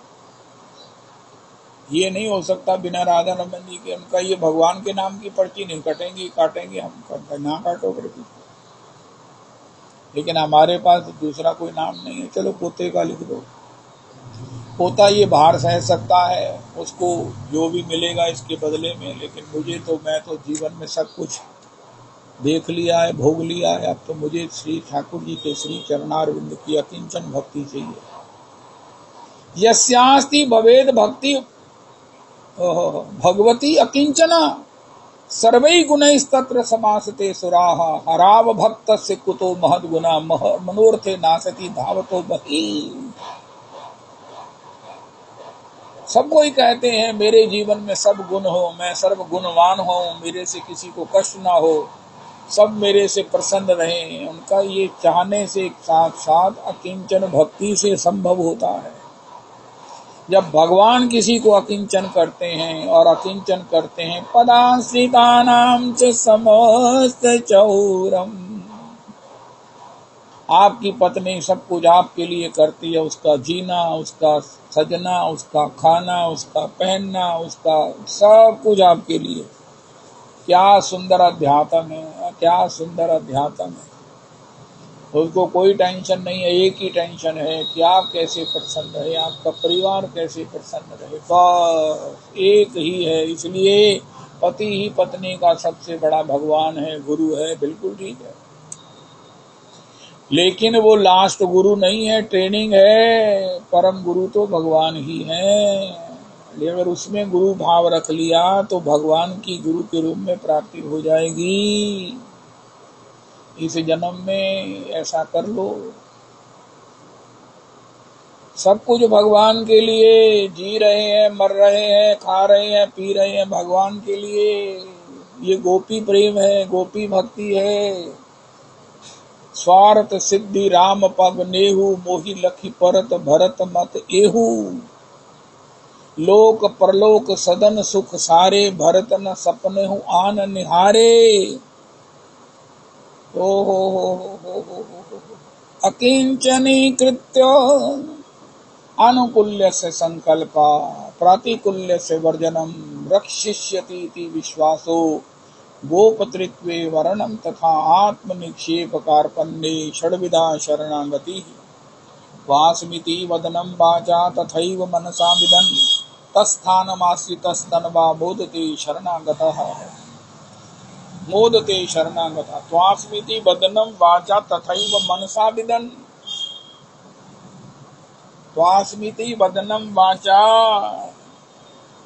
ये नहीं हो सकता बिना राधा रमन जी के। उनका ये भगवान के नाम की पर्ची नहीं कटेंगी, काटेंगे हम, ना काटो पर्ची। लेकिन हमारे पास दूसरा कोई नाम नहीं है, चलो पोते का लिख दो। पोता ये भार सह सकता है, उसको जो भी मिलेगा इसके बदले में, लेकिन मुझे तो, मैं तो जीवन में सब कुछ देख लिया है, भोग लिया है। अब तो मुझे श्री ठाकुर जी के श्री चरणारविंद की अकिंचन भक्ति चाहिए। यस्यास्ति भवेद भक्ति भगवती अकिंचना सर्वै गुणैस्तत्र समासते सुराः हराव भक्तस्य कुतो महद्गुणा मनोरथे नासति धावतो बहि। सब कोई कहते हैं मेरे जीवन में सब गुण हो, मैं सर्व गुणवान हो, मेरे से किसी को कष्ट ना हो, सब मेरे से प्रसन्न रहें। उनका ये चाहने से साथ साथ अकिंचन भक्ति से संभव होता है। जब भगवान किसी को अकिंचन करते हैं और अकिंचन करते हैं, पदाश्रितानां च समस्त चौरम। आपकी पत्नी सब कुछ आपके लिए करती है, उसका जीना, उसका सजना, उसका खाना, उसका पहनना, उसका सब कुछ आपके लिए। क्या सुंदर अध्यात्म है, क्या सुंदर अध्यात्म है। उसको कोई टेंशन नहीं है, एक ही टेंशन है कि आप कैसे प्रसन्न रहे, आपका परिवार कैसे प्रसन्न रहे, बस एक ही है। इसलिए पति ही पत्नी का सबसे बड़ा भगवान है, गुरु है। बिल्कुल ठीक है, लेकिन वो लास्ट गुरु नहीं है, ट्रेनिंग है। परम गुरु तो भगवान ही है। लेकिन अगर उसमें गुरु भाव रख लिया तो भगवान की गुरु के रूप में प्राप्ति हो जाएगी। इस जन्म में ऐसा कर लो। सब कुछ भगवान के लिए जी रहे हैं, मर रहे हैं, खा रहे हैं, पी रहे हैं, भगवान के लिए। ये गोपी प्रेम है, गोपी भक्ति है। स्वार्थ सिद्धि राम पग नेहू, मोहि लखी परत भरत मत एहू। लोक परलोक सदन सुख सारे, भरत न सपने हूँ आन निहारे। हो अकिंचनी कृत्य अनुकूल्य से संकल्पा, प्रातिकूल्य से वर्जनम, रक्षिष्यति विश्वासो, गोपतृत्वे वर्णम तथा आत्मनिक्षेप कार्पण्ये षड्विधा शरणागति। वास्मिति वदनं वाचा तथैव मनसा विदन्, तत्स्थानमाश्रितस्तन्वा मोदते शरणागतः। मोदते शरणागतः। त्वास्मिति वदनं वाचा तथैव मनसा विदन्, त्वास्मिति वदनं वाचा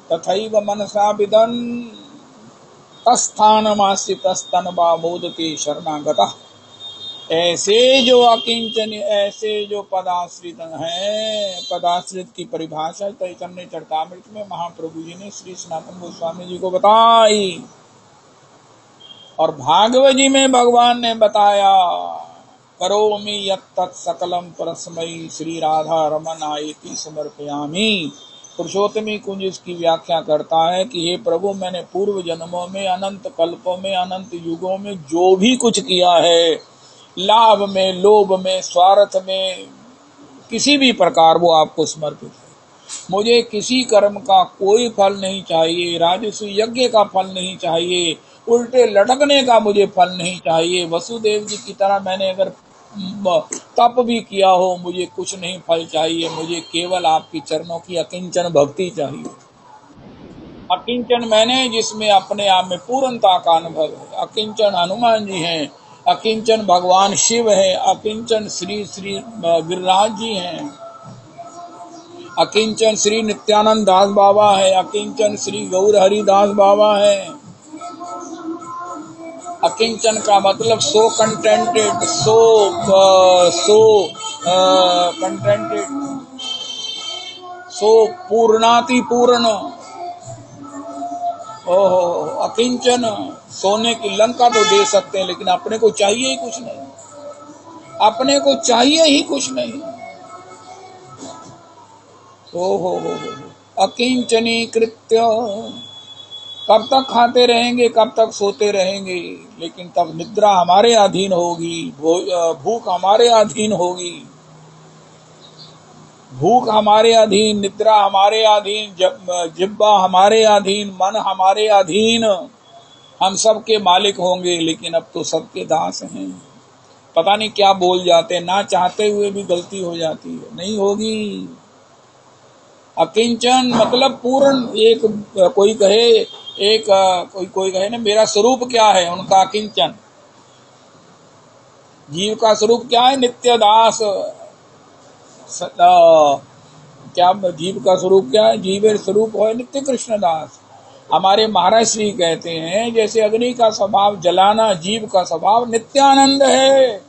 तथैव मनसा विदन्। तस्थानमाश्रितस्तनवा मोदते शरणागतः। ऐसे जो अकिंचन, ऐसे जो पदाश्रित हैं, पदाश्रित की परिभाषा चैतन्य चरितामृत में महाप्रभु जी ने श्री सनातन गोस्वामी जी को बताई और भागवत जी में भगवान ने बताया, करोमि यत्तत् सकलम परस्मै श्री राधा रमणायेति समर्पयामि। पुरुषोत्तमी कुंज इसकी व्याख्या करता है कि हे प्रभु, मैंने पूर्व जन्मों में, अनंत कल्पों में, अनंत युगों में जो भी कुछ किया है, लाभ में, लोभ में, स्वार्थ में, किसी भी प्रकार, वो आपको समर्पित है। मुझे किसी कर्म का कोई फल नहीं चाहिए, राजस्व यज्ञ का फल नहीं चाहिए, उल्टे लटकने का मुझे फल नहीं चाहिए। वसुदेव जी की तरह मैंने अगर तप भी किया हो, मुझे कुछ नहीं फल चाहिए, मुझे केवल आपकी चरणों की अकिंचन भक्ति चाहिए। अकिंचन मैंने जिसमें अपने आप में पूर्णता का अनुभव है। अकिंचन हनुमान जी हैं, अकिंचन भगवान शिव है, अकिंचन श्री श्री गिरिराज जी हैं, अकिंचन श्री नित्यानंद दास बाबा है, अकिंचन श्री गौर हरिदास बाबा है। अकिंचन का मतलब सो कंटेंटेड, सो कंटेंटेड, सो पूर्णाति पूर्ण। ओहो, अकिंचन सोने की लंका तो दे सकते हैं, लेकिन अपने को चाहिए ही कुछ नहीं, अपने को चाहिए ही कुछ नहीं। ओहो, अकिंचनी कृत्य। कब तक खाते रहेंगे, कब तक सोते रहेंगे, लेकिन तब निद्रा हमारे अधीन होगी, भूख हमारे अधीन होगी, भूख हमारे अधीन, निद्रा हमारे अधीन, जिह्वा हमारे अधीन, मन हमारे अधीन, हम सबके मालिक होंगे। लेकिन अब तो सबके दास हैं। पता नहीं क्या बोल जाते, ना चाहते हुए भी गलती हो जाती है, नहीं होगी। अकिंचन मतलब पूर्ण। एक कोई कहे, कोई कहे ना मेरा स्वरूप क्या है, उनका अकिंचन। जीव का स्वरूप क्या है, नित्य दास। क्या जीव का स्वरूप क्या है, जीव स्वरूप है नित्य कृष्ण दास। हमारे महाराज श्री कहते हैं, जैसे अग्नि का स्वभाव जलाना, जीव का स्वभाव नित्यानंद है।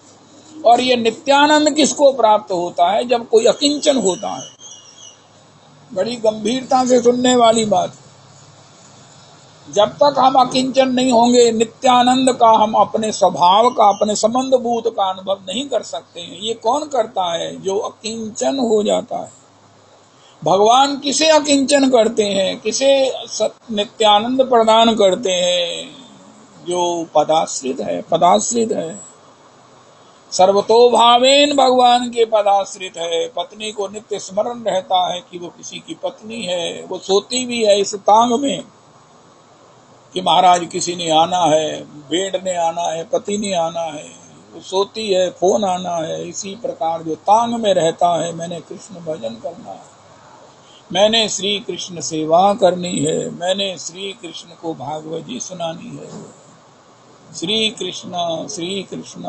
और ये नित्यानंद किसको प्राप्त होता है, जब कोई अकिंचन होता है। बड़ी गंभीरता से सुनने वाली बात। जब तक हम अकिंचन नहीं होंगे, नित्यानंद का, हम अपने स्वभाव का, अपने संबंध भूत का अनुभव नहीं कर सकते हैं। ये कौन करता है, जो अकिंचन हो जाता है। भगवान किसे अकिंचन करते हैं, किसे नित्यानंद प्रदान करते हैं, जो पदाश्रित है, पदाश्रित है। सर्वतो भावेन भगवान के पदाश्रित है। पत्नी को नित्य स्मरण रहता है कि वो किसी की पत्नी है। वो सोती भी है इस तांग में कि महाराज किसी ने आना है, बेड ने आना है, पति ने आना है। वो सोती है, फोन आना है। इसी प्रकार जो तांग में रहता है, मैंने कृष्ण भजन करना है, मैंने श्री कृष्ण सेवा करनी है, मैंने श्री कृष्ण को भागवत जी सुनानी है। श्री कृष्ण, श्री कृष्ण।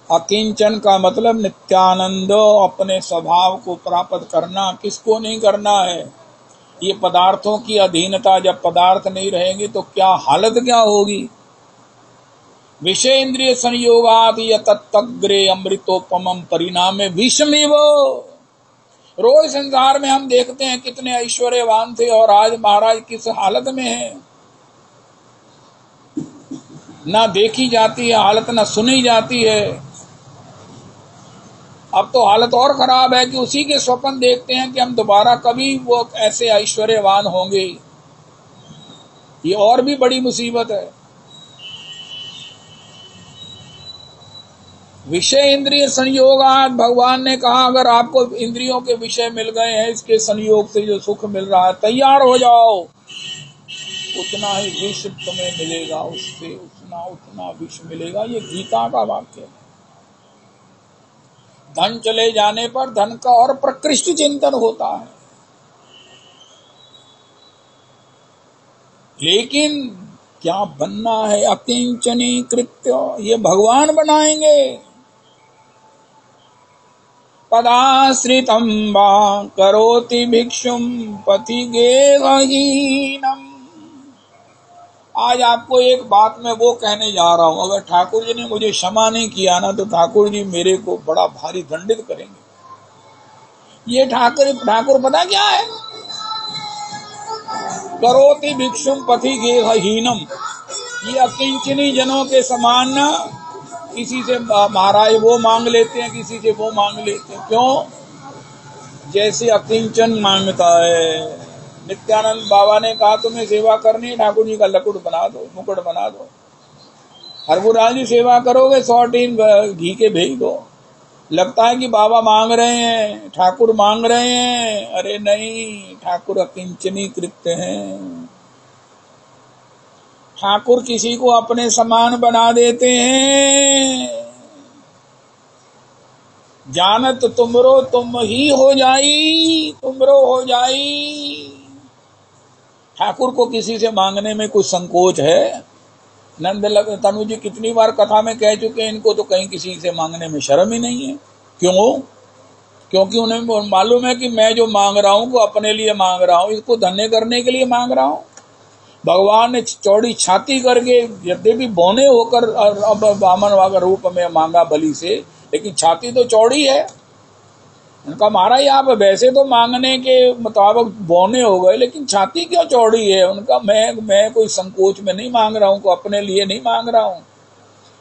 अकिंचन का मतलब नित्यानंद, अपने स्वभाव को प्राप्त करना। किसको नहीं करना है, ये पदार्थों की अधीनता। जब पदार्थ नहीं रहेंगे तो क्या हालत क्या होगी। विषय इंद्रिय संयोगात यतग्रे अमृतोपमं परिणामे विषमेव। रोज संसार में हम देखते हैं कितने ऐश्वर्यवान थे और आज महाराज किस हालत में है। ना देखी जाती है हालत, ना सुनी जाती है। अब तो हालत और खराब है कि उसी के स्वप्न देखते हैं कि हम दोबारा कभी वो ऐसे ऐश्वर्यवान होंगे। ये और भी बड़ी मुसीबत है। विषय इंद्रिय संयोगात, भगवान ने कहा अगर आपको इंद्रियों के विषय मिल गए हैं, इसके संयोग से जो सुख मिल रहा है, तैयार हो जाओ। उतना ही विष तुम्हें मिलेगा, उससे उतना विष मिलेगा। ये गीता का वाक्य है। धन चले जाने पर धन का और प्रकृष्ट चिंतन होता है, लेकिन क्या बनना है, अकिंचनी कृत्य। ये भगवान बनाएंगे। पदाश्रितं वा करोति भिक्षुं पथि गेहहीनम्। आज आपको एक बात मैं वो कहने जा रहा हूं, अगर ठाकुर जी ने मुझे क्षमा नहीं किया ना तो ठाकुर जी मेरे को बड़ा भारी दंडित करेंगे। ये ठाकुर पता क्या है? करोति भिक्षुम पथि गेहहीनम, ये अकिंचनी जनों के समान ना किसी से महाराज वो मांग लेते हैं, किसी से वो मांग लेते हैं। क्यों? जैसे अकिंचन मांगता है। नित्यानंद बाबा ने कहा तुम्हें सेवा करनी है, ठाकुर जी का लकुट बना दो, मुकुट बना दो। हरगुराज जी सेवा करोगे 100 टीन घी के भेज दो। लगता है कि बाबा मांग रहे हैं, ठाकुर मांग रहे हैं। अरे नहीं, ठाकुर अकिंचनी कृत्य हैं। ठाकुर किसी को अपने समान बना देते हैं। जानत तुमरो तुम ही हो जाई, तुमरो हो जाई। ठाकुर को किसी से मांगने में कुछ संकोच है? नंद तनु जी कितनी बार कथा में कह चुके हैं, इनको तो कहीं किसी से मांगने में शर्म ही नहीं है। क्यों? क्योंकि उन्हें मालूम है कि मैं जो मांग रहा हूं वो अपने लिए मांग रहा हूं, इसको धन्य करने के लिए मांग रहा हूं। भगवान ने चौड़ी छाती करके यद्यपि बौने होकर अब वामन वागर रूप में मांगा बलि से, लेकिन छाती तो चौड़ी है। उनका महाराज आप वैसे तो मांगने के मुताबिक बौने हो गए, लेकिन छाती क्यों चौड़ी है? उनका मैं कोई संकोच में नहीं मांग रहा हूं, को अपने लिए नहीं मांग रहा हूं।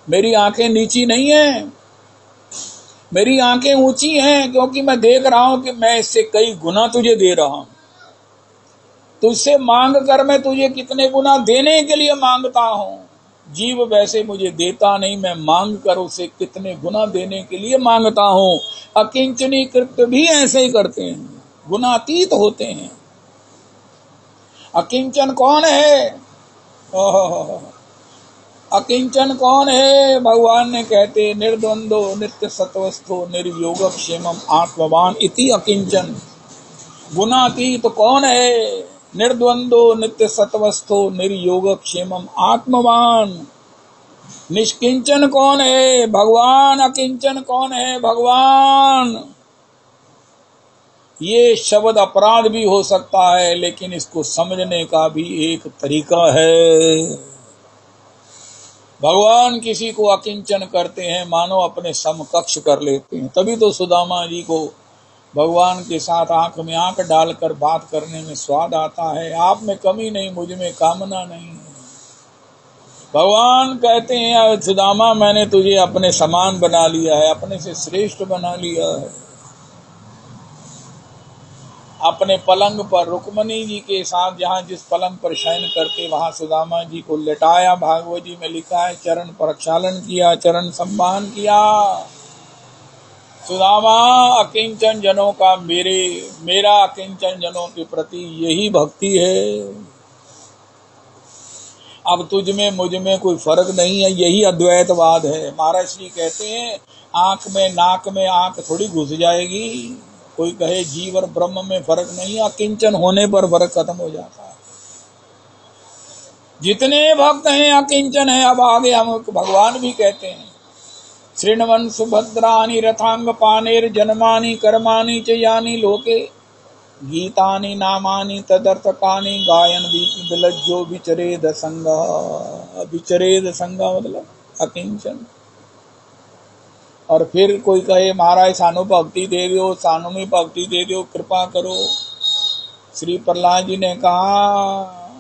मेरी आंखें नीची नहीं है, मेरी आंखें ऊंची हैं, क्योंकि मैं देख रहा हूं कि मैं इससे कई गुना तुझे दे रहा हूं। तुझसे मांग कर मैं तुझे कितने गुना देने के लिए मांगता हूं। जीव वैसे मुझे देता नहीं, मैं मांग कर उसे कितने गुना देने के लिए मांगता हूं। अकिंचनी कृत्य भी ऐसे ही करते हैं, गुणातीत होते हैं। अकिंचन कौन है? अकिंचन कौन है? भगवान ने कहते निर्द्वंदो नित्य सत्वस्थो निर्योगक्षेमम आत्मवान इति अकिंचन। गुणातीत कौन है? निर्द्वंदो नित्य सत्वस्थो निर्योगक्षेमम आत्मवान। निष्किंचन कौन है? भगवान। अकिंचन कौन है? भगवान। ये शब्द अपराध भी हो सकता है, लेकिन इसको समझने का भी एक तरीका है। भगवान किसी को अकिंचन करते हैं, मानो अपने समकक्ष कर लेते हैं। तभी तो सुदामा जी को भगवान के साथ आंख में आंख डालकर बात करने में स्वाद आता है। आप में कमी नहीं, मुझ में कामना नहीं है। भगवान कहते हैं सुदामा मैंने तुझे अपने समान बना लिया है, अपने से श्रेष्ठ बना लिया है। अपने पलंग पर रुक्मणी जी के साथ जहां जिस पलंग पर शयन करके वहां सुदामा जी को लेटाया। भागवत जी में लिखा है चरण प्रक्षालन किया, चरण सम्मान किया। सुदामा अकिंचन जनों का मेरा अकिंचन जनों के प्रति यही भक्ति है। अब तुझ में मुझ में कोई फर्क नहीं है, यही अद्वैतवाद है। महाराज श्री कहते हैं आंख में नाक में आंख थोड़ी घुस जाएगी। कोई कहे जीव और ब्रह्म में फर्क नहीं, अकिंचन होने पर फर्क खत्म हो जाता है। जितने भक्त हैं अकिंचन है। अब आगे हम भगवान भी कहते हैं श्रृण्वन सुभद्रानि रथांग पानेर जन्मानि कर्माणि च यानि लोके गीतानि नामानि तदर्थकानि गायन विलज्जो विचरेद संगा। विचरेद संगा मतलब अकिंचन। और फिर कोई कहे महाराज सानु भक्ति दे दो, सानु में भक्ति दे दो, कृपा करो। श्री प्रहलाद जी ने कहा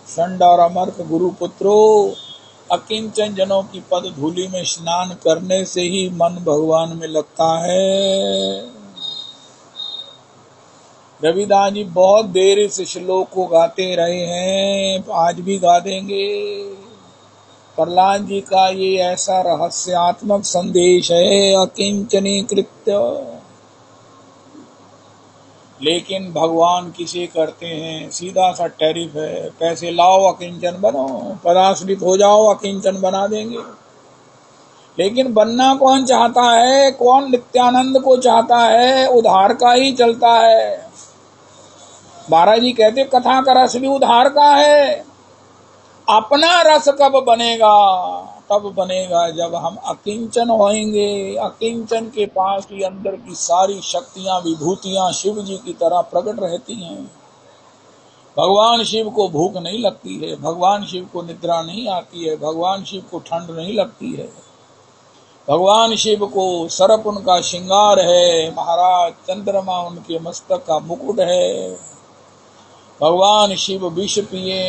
षंड और अमर्क गुरु पुत्रो, अकिंचन जनों की पद धूलि में स्नान करने से ही मन भगवान में लगता है। रविदास जी बहुत देर इस श्लोक को गाते रहे हैं, आज भी गा देंगे। प्रहलाद जी का ये ऐसा रहस्यात्मक संदेश है, अकिंचनी कृत्य। लेकिन भगवान किसे करते हैं? सीधा सा टैरिफ है, पैसे लाओ अकिंचन बनो, पदाश्रित हो जाओ अकिंचन बना देंगे। लेकिन बनना कौन चाहता है? कौन नित्यानंद को चाहता है? उधार का ही चलता है। महाराज जी कहते कथा का रस भी उधार का है। अपना रस कब बनेगा? तब बनेगा जब हम अकिंचन होएंगे। अकिंचन के पास ही अंदर की सारी शक्तियां विभूतियां शिव जी की तरह प्रकट रहती हैं। भगवान शिव को भूख नहीं लगती है, भगवान शिव को निद्रा नहीं आती है, भगवान शिव को ठंड नहीं लगती है, भगवान शिव को सर्प उनका श्रृंगार है, महाराज चंद्रमा उनके मस्तक का मुकुट है। भगवान शिव विष पिए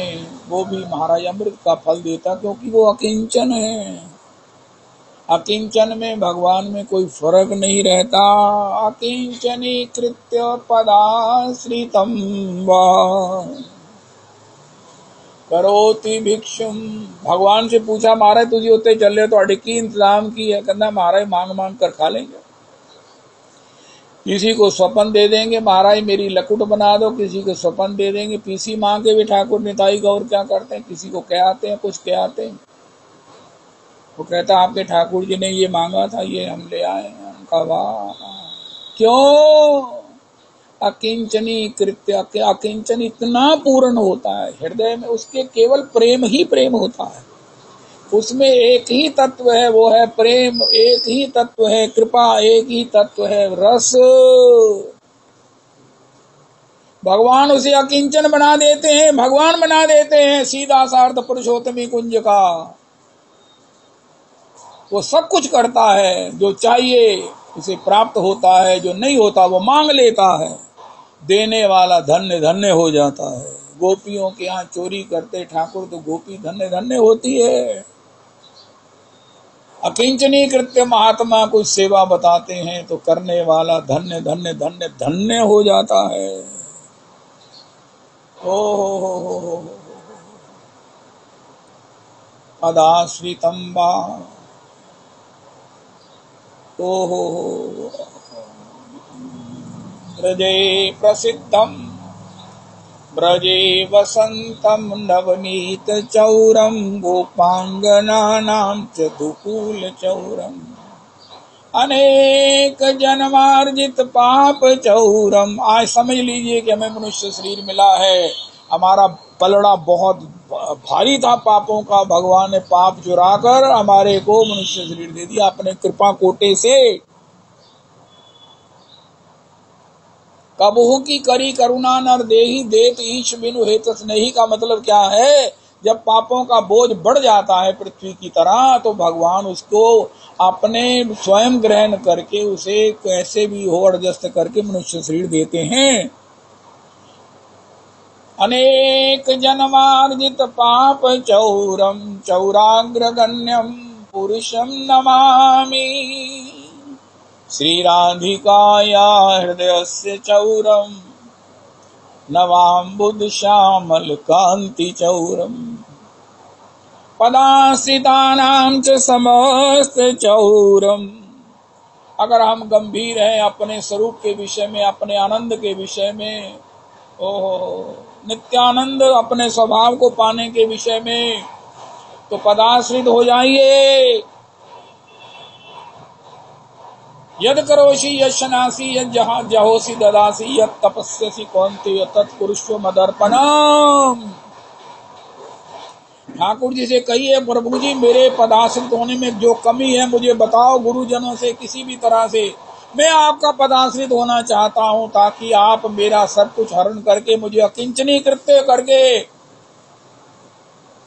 वो भी महाराज अमृत का फल देता, क्योंकि वो अकिंचन है। अकिंचन में भगवान में कोई फर्क नहीं रहता। अकिंचनी कृत्य पदाश्रितम वा करोति भिक्षुम। भगवान से पूछा, महाराज तुझे होते चल रहे तो अड़की इंतजाम की है? कहना महाराज मांग मांग कर खा लेंगे। किसी को स्वपन दे देंगे, महाराज मेरी लकुट बना दो, किसी को स्वपन दे देंगे। पीसी माँ के भी ठाकुर निताई गौर क्या करते हैं, किसी को कह आते हैं, कुछ कह आते हैं। वो कहता आपके ठाकुर जी ने ये मांगा था, ये हम ले आए। उनका वाह, क्यों? अकिंचनी कृत्य। अकिंचन इतना पूर्ण होता है हृदय में, उसके केवल प्रेम ही प्रेम होता है। उसमें एक ही तत्व है, वो है प्रेम। एक ही तत्व है कृपा, एक ही तत्व है रस। भगवान उसे अकिंचन बना देते हैं, भगवान बना देते हैं। सीधा सार्थ पुरुषोत्तमी कुंज का वो सब कुछ करता है, जो चाहिए उसे प्राप्त होता है, जो नहीं होता वो मांग लेता है। देने वाला धन्य धन्य हो जाता है। गोपियों के यहाँ चोरी करते ठाकुर तो गोपी धन्य धन्य होती है। अकिंचनी कृत्य महात्मा कोई सेवा बताते हैं तो करने वाला धन्य धन्य धन्य धन्य हो जाता है। ओ पदाश्रितम वा, ओहो ब्रजे प्रसिद्धम ब्रजे वसंतम नवनीत चौरम गोपांगनानां च दुकूल चौरम अनेक जन्मार्जित पाप चौरम। आज समझ लीजिए कि हमें मनुष्य शरीर मिला है, हमारा पलड़ा बहुत भारी था पापों का। भगवान ने पाप चुराकर हमारे को मनुष्य शरीर दे दिया अपने कृपा कोटे से। कबहू की करी करुणा नर देही देत ईश बिनु हेतस नहीं का मतलब क्या है? जब पापों का बोझ बढ़ जाता है पृथ्वी की तरह, तो भगवान उसको अपने स्वयं ग्रहण करके उसे कैसे भी हो एडजस्ट करके मनुष्य शरीर देते हैं। अनेक जन्मार्जित पाप चौरम चौराग्रगण्यम पुरुषम नमामि श्री राधिकाया हृदयस्य चौरम नवाम्बुद श्यामल कांति चौरम पदाश्रितानां च समस्त चौरम। अगर हम गंभीर हैं अपने स्वरूप के विषय में, अपने आनंद के विषय में, ओहो नित्यानंद अपने स्वभाव को पाने के विषय में, तो पदाश्रित हो जाइए। यद करोषि यशनासी यद जहोसी ददासी यद तपस्यसी कौन्तेय तत्कुरुष्व मदर्पणम। ठाकुर जी से कहिए, प्रभु जी मेरे पदाश्रित होने में जो कमी है मुझे बताओ, गुरुजनों से किसी भी तरह से मैं आपका पदाश्रित होना चाहता हूं, ताकि आप मेरा सब कुछ हरण करके मुझे अकिंचनी कृत्य करके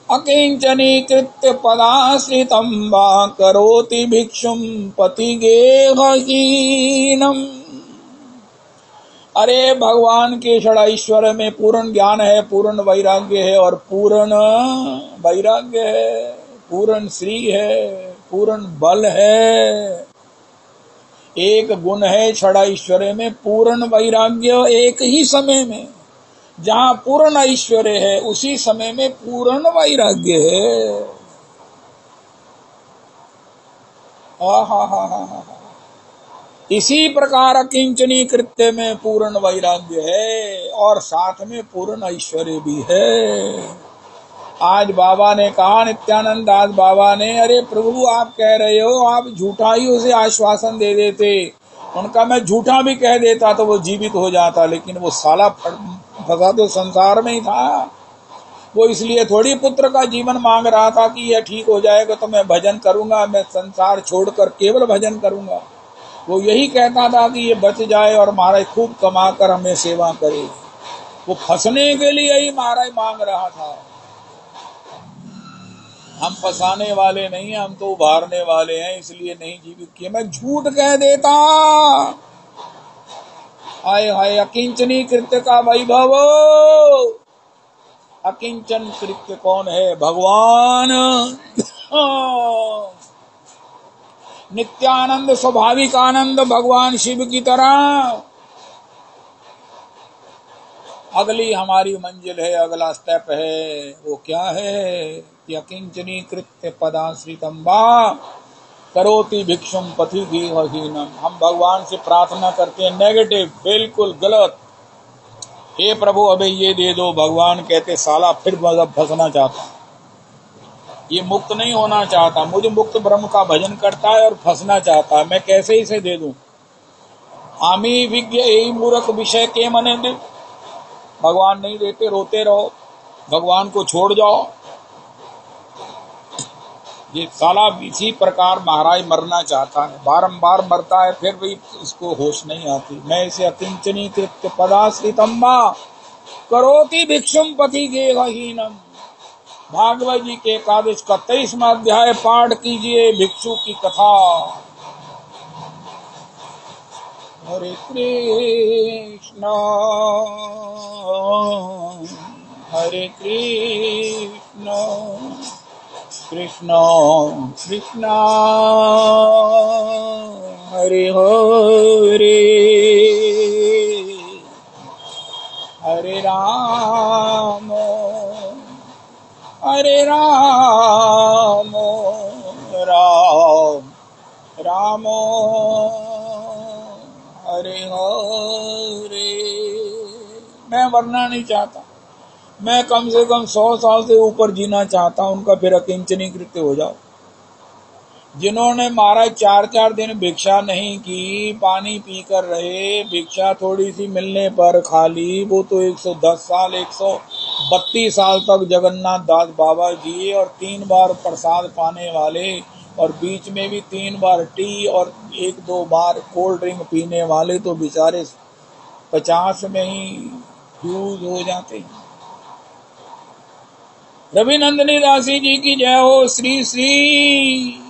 अकिंचनी कृत्य पदाश्रितम वा करोति भिक्षुम पतिगेहहीनम। अरे भगवान के षडाईश्वर में पूर्ण ज्ञान है, पूर्ण वैराग्य है और पूर्ण वैराग्य है, पूर्ण श्री है, पूर्ण बल है। एक गुण है षडाईश्वर्य में पूर्ण वैराग्य। एक ही समय में जहाँ पूर्ण ऐश्वर्य है उसी समय में पूर्ण वैराग्य है। इसी प्रकार अकिंचनी कृत्य में पूर्ण वैराग्य है और साथ में पूर्ण ऐश्वर्य भी है। आज बाबा ने कहा, नित्यानंद दास बाबा ने, अरे प्रभु आप कह रहे हो, आप झूठा ही उसे आश्वासन दे देते। उनका मैं झूठा भी कह देता तो वो जीवित हो जाता, लेकिन वो साला फंसा तो संसार में ही था। वो इसलिए थोड़ी पुत्र का जीवन मांग रहा था कि यह ठीक हो जाएगा तो मैं भजन करूंगा, मैं संसार छोड़कर केवल भजन करूंगा। वो यही कहता था कि ये बच जाए और महाराज खूब कमा कर हमें सेवा करे। वो फंसने के लिए ही महाराज मांग रहा था। हम फंसाने वाले नहीं हैं, हम तो उभारने वाले हैं, इसलिए नहीं जीवित किए। मैं झूठ कह देता। हाय हाय अकिंचनी कृत्य का वैभव। अकिंचन कृत्य कौन है? भगवान। नित्यानंद स्वाभाविक आनंद भगवान शिव की तरह। अगली हमारी मंजिल है, अगला स्टेप है, वो क्या है? यकिंचनी कृत्य पदाश्रितम वा करोति भिक्षुम पथि गेहहीनम। हम भगवान से प्रार्थना करते हैं नेगेटिव, बिल्कुल गलत। हे प्रभु अबे ये दे दो। भगवान कहते साला फिर फंसना चाहता, ये मुक्त नहीं होना चाहता, मुझे मुक्त ब्रह्म का भजन करता है और फंसना चाहता है, मैं कैसे इसे दे दूं? आमी विज्ञ यही मूर्ख विषय के मने दे। भगवान नहीं देते, रोते रहो, भगवान को छोड़ जाओ। ये साला इसी प्रकार महाराज मरना चाहता है, बारंबार मरता है, फिर भी इसको होश नहीं आती। मैं इसे अकिंचनी कृत्य पदाश्रितम वा करोति भिक्षुम पथि गेहहीनम। भागवत जी के एकादश का 23वां अध्याय पाठ कीजिए, भिक्षु की कथा। हरे कृष्णा हरे कृष्णा कृष्णा कृष्णा हरे हरे हरे राम हरे राम राम राम हरे हरे। मैं मरना नहीं चाहता, मैं कम से कम 100 साल से ऊपर जीना चाहता हूं। उनका फिर अकिंचनी कृत्य हो जाओ। जिन्होंने महाराज 4-4 दिन भिक्षा नहीं की, पानी पीकर रहे, भिक्षा थोड़ी सी मिलने पर खा ली, वो तो 110 साल 132 साल तक जगन्नाथ दास बाबा जी और 3 बार प्रसाद पाने वाले, और बीच में भी 3 बार टी और 1-2 बार कोल्ड ड्रिंक पीने वाले, तो बेचारे 50 में ही फ्यूज हो जाते हैं। रवि नंदिनी दासी जी की जय हो। श्री श्री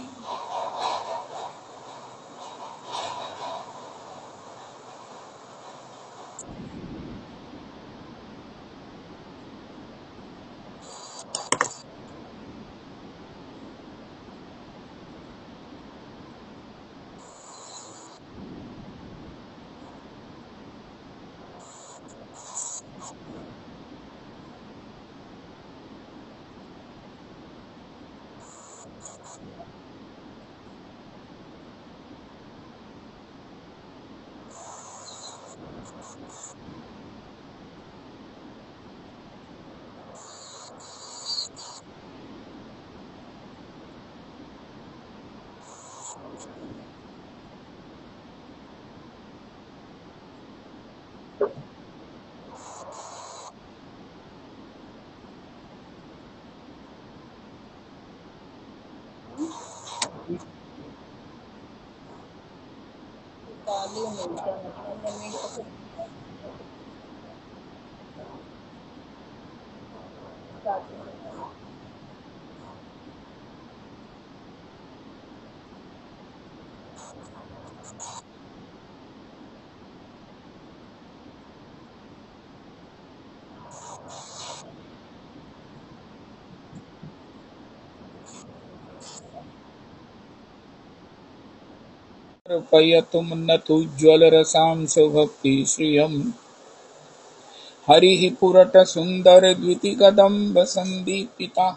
ताली मिलता मतलब पयतुम नतुज्ज्वल रसां सुभक्ति श्रियम् हरिः पुरट सुंदर द्विति कदम्ब संदीपिता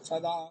सदा।